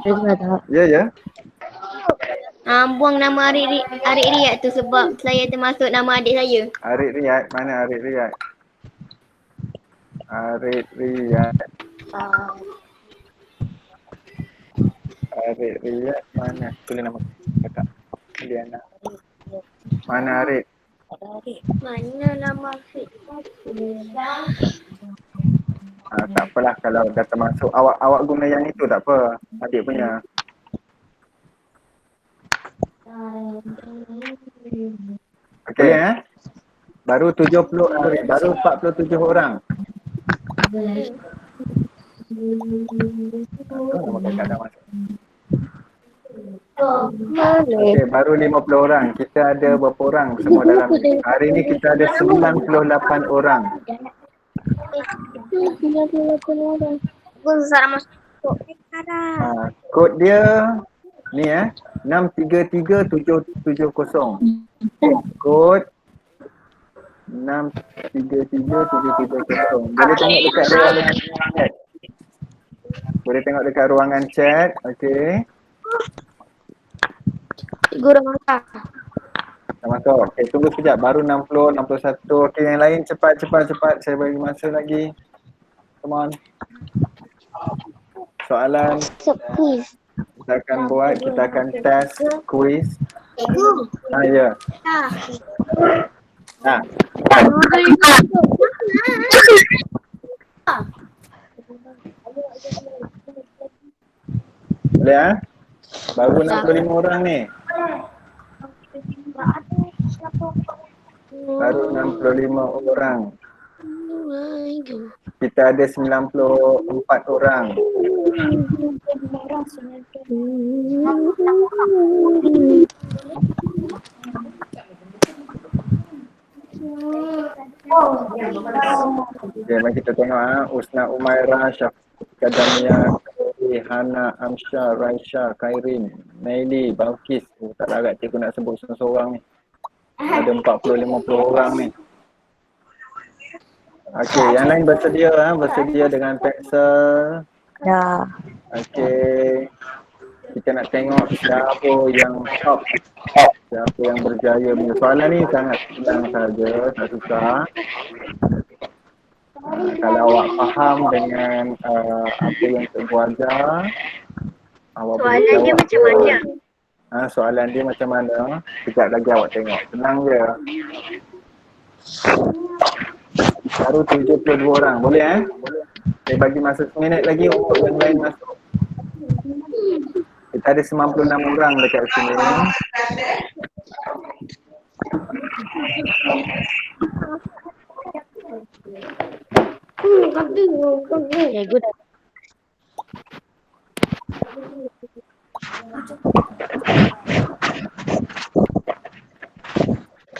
Cikgu. Ya. Buang nama Arik Riyad tu sebab saya termasuk nama adik saya. Arik Riyad, mana Arik Riyad? Arik Riyad mana? Tulis nama kakak. Liana. Mana Arik? Mana nama Arik? Tak apalah kalau dah termasuk. Awak guna yang itu tak apa. Adik punya. Okey Baru 47 orang. Okey, baru 50 orang. Kita ada berapa orang semua dalam ni? Hari ni kita ada 98 orang. Kod dia ni 633770. Kod 633770. Boleh tengok dekat ruangan chat. Okey. Cikgu dah masuk. Dah masuk. Okey, tunggu sekejap. Baru 60, 61. Okey, yang lain cepat. Saya bagi masa lagi. Come on. Soalan Quiz. kita akan buat, kita akan test quiz. Cikgu. Ya. Boleh Baru 65 orang ni. Baru 65 orang. Kita ada 94 orang. Okay, mari kita tengok Usna Umairah, Syafiqah Damia, Hana, Amsyah, Raisha, Khairin, Naili, Balkis. Tak larat cikgu nak sebut seorang-seorang ni. Ada 40-50 orang ni. Okey, yang lain bersedia dengan pensel. Dah. Okey. Kita nak tengok siapa yang top. Siapa yang berjaya punya. Soalan ni sangat senang saja, tak susah. Kalau awak faham dengan apa yang cikgu ajar, awak boleh Soalan dia jawab. macam mana? Soalan dia macam mana? Sekejap lagi awak tengok. Senang je. Baru 72 orang. Boleh Boleh. Saya bagi masa seminit lagi untuk yang lain masuk. Kita ada 96 orang dekat sini. Cikgu dah.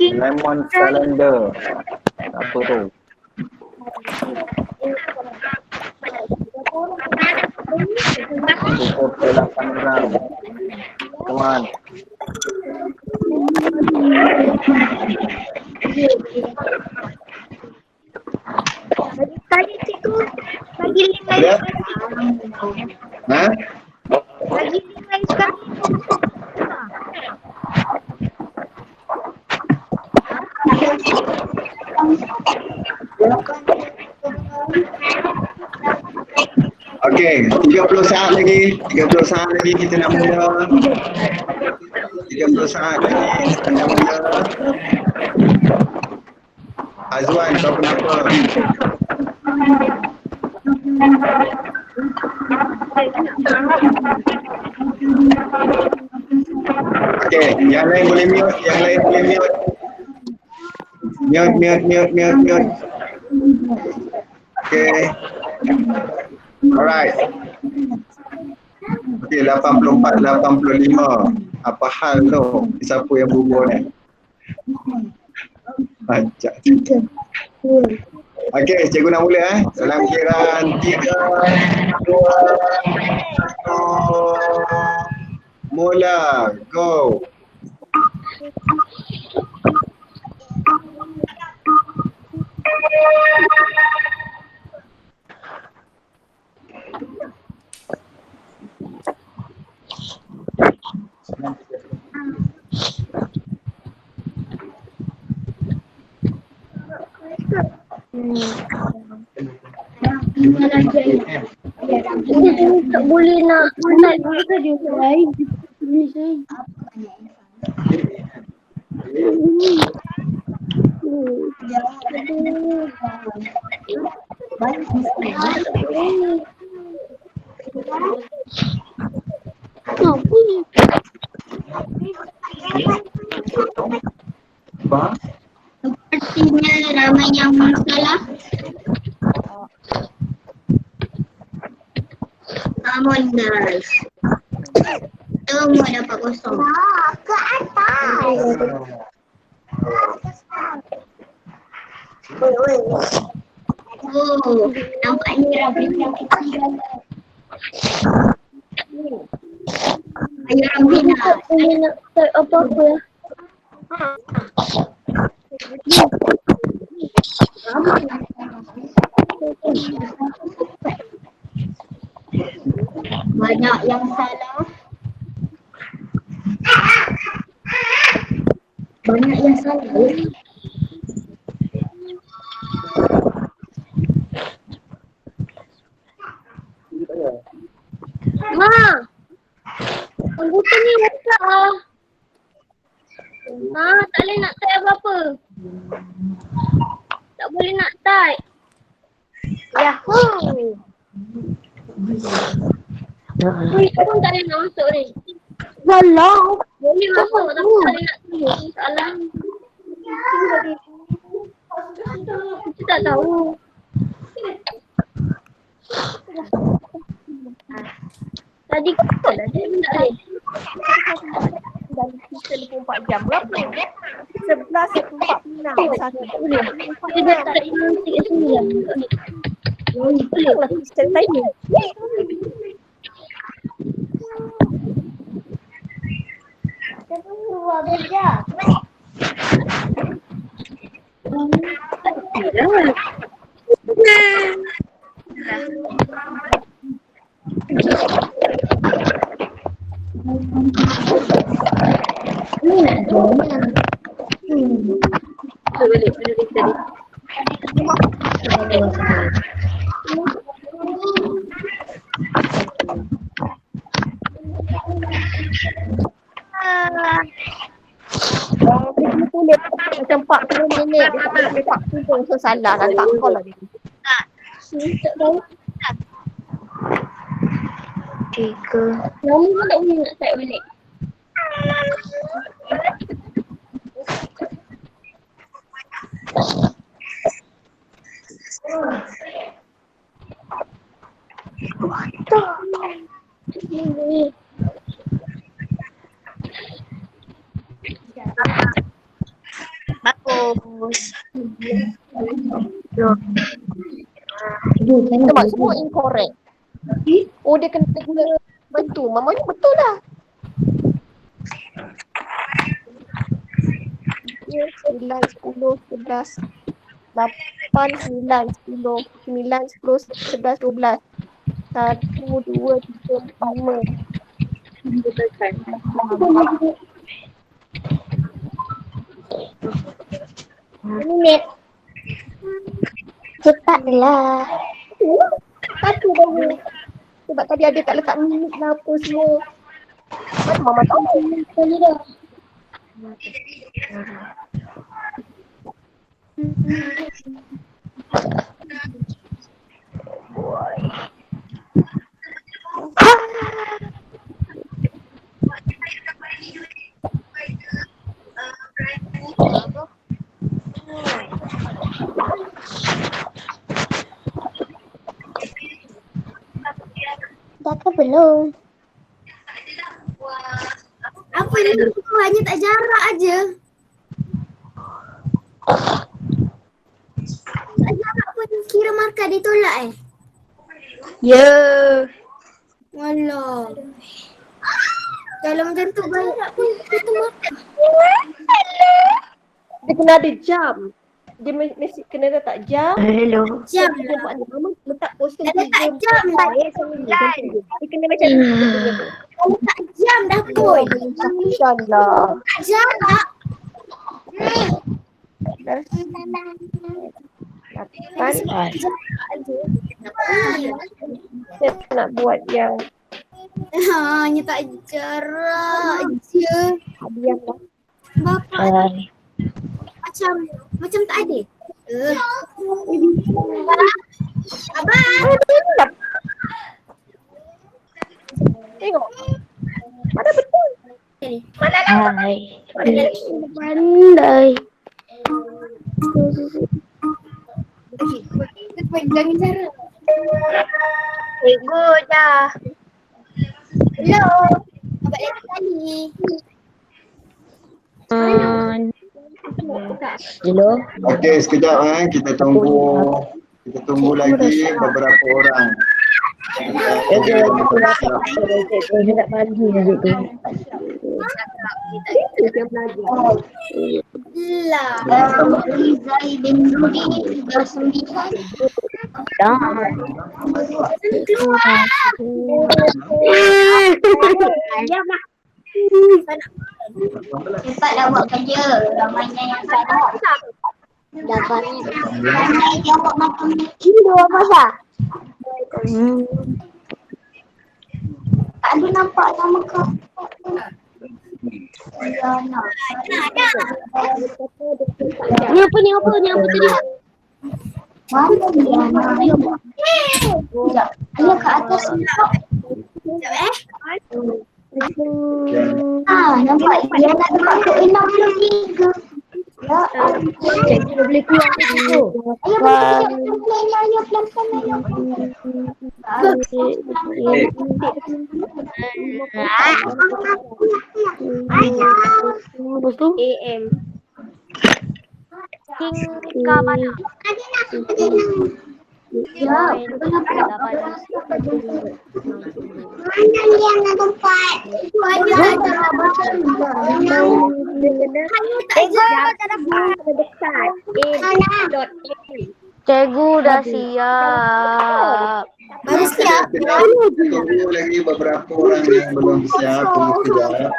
Lemon Salender. Apa tu? Cukup 8 orang. Come on. Tadi cikgu bagi link lain Ya. Bagi link lain sekali. Okey, 30 saat lagi. 30 saat lagi kita nak mula. 30 saat lagi kita nak mula. Azwan, kau kenapa? Okey, yang lain boleh mute, yang lain boleh mute. Mute. Okey. Alright. Okey, 84, 85. Apa hal tu? Siapa yang bubur ni? Macam. Okey, cikgu nak mula dalam kiraan 3, 2, 1. Mula. Go. Tak boleh nak boleh ke dia lain? Boleh saya. Sepertinya ramai yang salah. Namun guys, semua dapat kosong. Ke atas. Oh, nampaknya Rabina kecil. Ayo Rabina, saya nak type apa-apa ya. Banyak yang salah. Banyak yang salah. Ma, anggota ni rosak ah. Ma, tak boleh nak type apa-apa. Tak boleh nak type. Yahoo. Ni pun tak boleh nak masuk ni. Walau. Boleh masuk tapi tak boleh nak tunggu. Salah. Kita tak tahu. Tadi kau dah dia tak boleh. Dan kita 24 jam. Berapa? 11.46 satu. Dia dah tak ingat sembilan. Boleh lah kita tanya. Balik pada dia tadi. Dia tulis macam 40 minit. Dia tak boleh 40. So salah lah. Tak call lah dia. Tak tahu. Tiga. Nama pun tak boleh nak start balik. Bagus. Nampak semua incorrect. Oh dia kena bantu. Mamanya betul lah. 9, 10, 11, 8, 9, 10, 9, 10, 11, 12. 1, 2, 3, 4, 5. Betulkan. Minit. Cepatlah. Satu baru. Sebab tadi ada tak letak minit lah apa semua. Mana mama tahu. Kali dah. Dah ke belum? Apa yang tu hanya tak jarak aja. Tak jarak pun kira markah ditolak Ya. Walau. Kalau macam tu baik pun kita markah. Dia kena ada jam. Dia mesti kena letak jam. Hello. Jam Dia lah. buat ni. Mama letak poster Dah letak jam dah. Dia kena macam tu. Kalau tak jam dah pun. Jam lah. Tak jarak. Kan saya nak buat yang Hanya tak jarak je. hadiah lah. Bapak macam tak ada. Abang. Tengok. Mana betul? Hai. Pandai. Jangan jarak. Cikgu dah. Hello. Abang lagi kali. Hello. Okey, sekejap kita tunggu lagi beberapa orang. Saya nak mandi nanti tu. Lah. Rizal bin Rudi 39. Cepat dah buat kerja. Ramainya yang tak dapat. Dapat. Ramai jawab macam kilo apa sah? Tak ada nampak nama kau. Ni apa tadi? Mana dia? Dia ke atas ni. Nampak dia nak tempat ke 63. Cikgu dah boleh keluar ke cikgu? Ayo pelan-pelan ayo. Lepas tu? AM. Tingkah mana? Ya, mana ni yang nak tempat? Itu aja. Tak dapat. Dekat. Cikgu dah siap. Baru siap. Tunggu lagi beberapa orang yang belum siap. Tunggu kejap.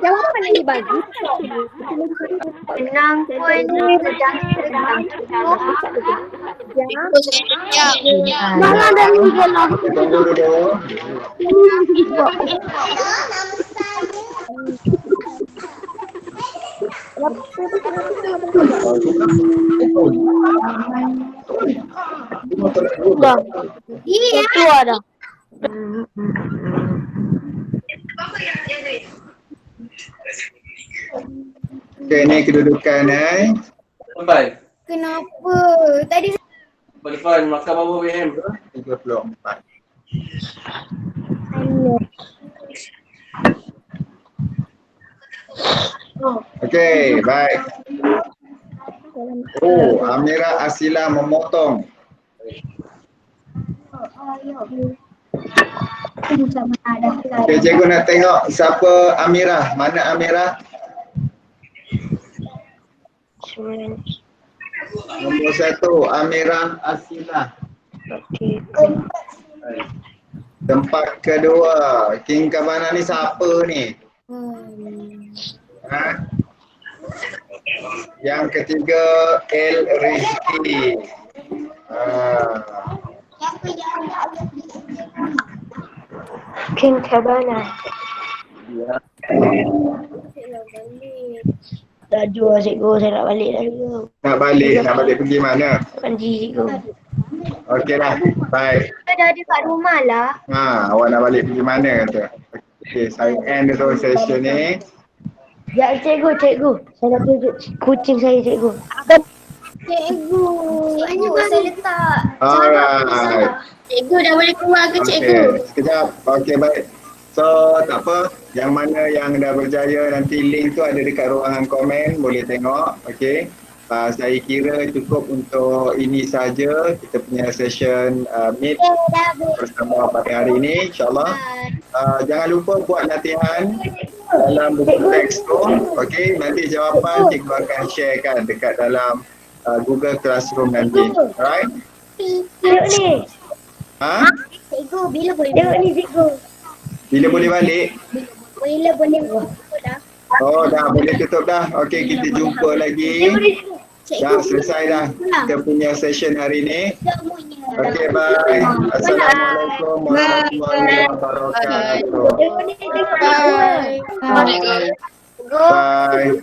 Jawapan yang dibagi. 6 poin. Mana ada ni lah. Tunggu dulu. Dah. Keluar dah. Okey, ni kedudukan Sampai. Kenapa? Tadi Depan makan berapa PM? 34. Okey, baik. Oh, Amira Asila memotong. Okey, cikgu nak tengok siapa Amira. Mana Amira? Nombor 1, Amira Asila. Tempat kedua, King Kabana ni siapa ni? Ha? Yang ketiga, El Rizki. King Cabana. Dah jual cikgu, saya nak balik dah cikgu. Nak balik pergi mana? Panji cikgu. Okeylah, baik. Kita dah ada kat rumah lah. Awak nak balik pergi mana kata? Okey, saya end dulu session ni. Ya cikgu. Saya nak tunjuk kucing saya cikgu. cikgu. Ini saya letak. Alright. Cikgu dah boleh keluar ke cikgu? Okey, sekejap. Okey, baik. So, tak apa. Yang mana yang dah berjaya, nanti link tu ada dekat ruangan komen. Boleh tengok. Okey. Saya kira cukup untuk ini saja. Kita punya session meet bersama pada hari ini, insyaAllah. Jangan lupa buat latihan dalam buku teks tu. Okey, nanti jawapan cikgu akan sharekan dekat dalam Google Classroom nanti. Alright? Tengok ni. Ha? Cikgu, bila boleh Tengok ni cikgu. Bila boleh balik? Bila boleh dah. Oh, dah boleh tutup dah. Okey, kita jumpa lagi. Dah selesai dah kita punya session hari ni. Okey, bye. Assalamualaikum warahmatullahi wabarakatuh. Tengok ni cikgu. Bye.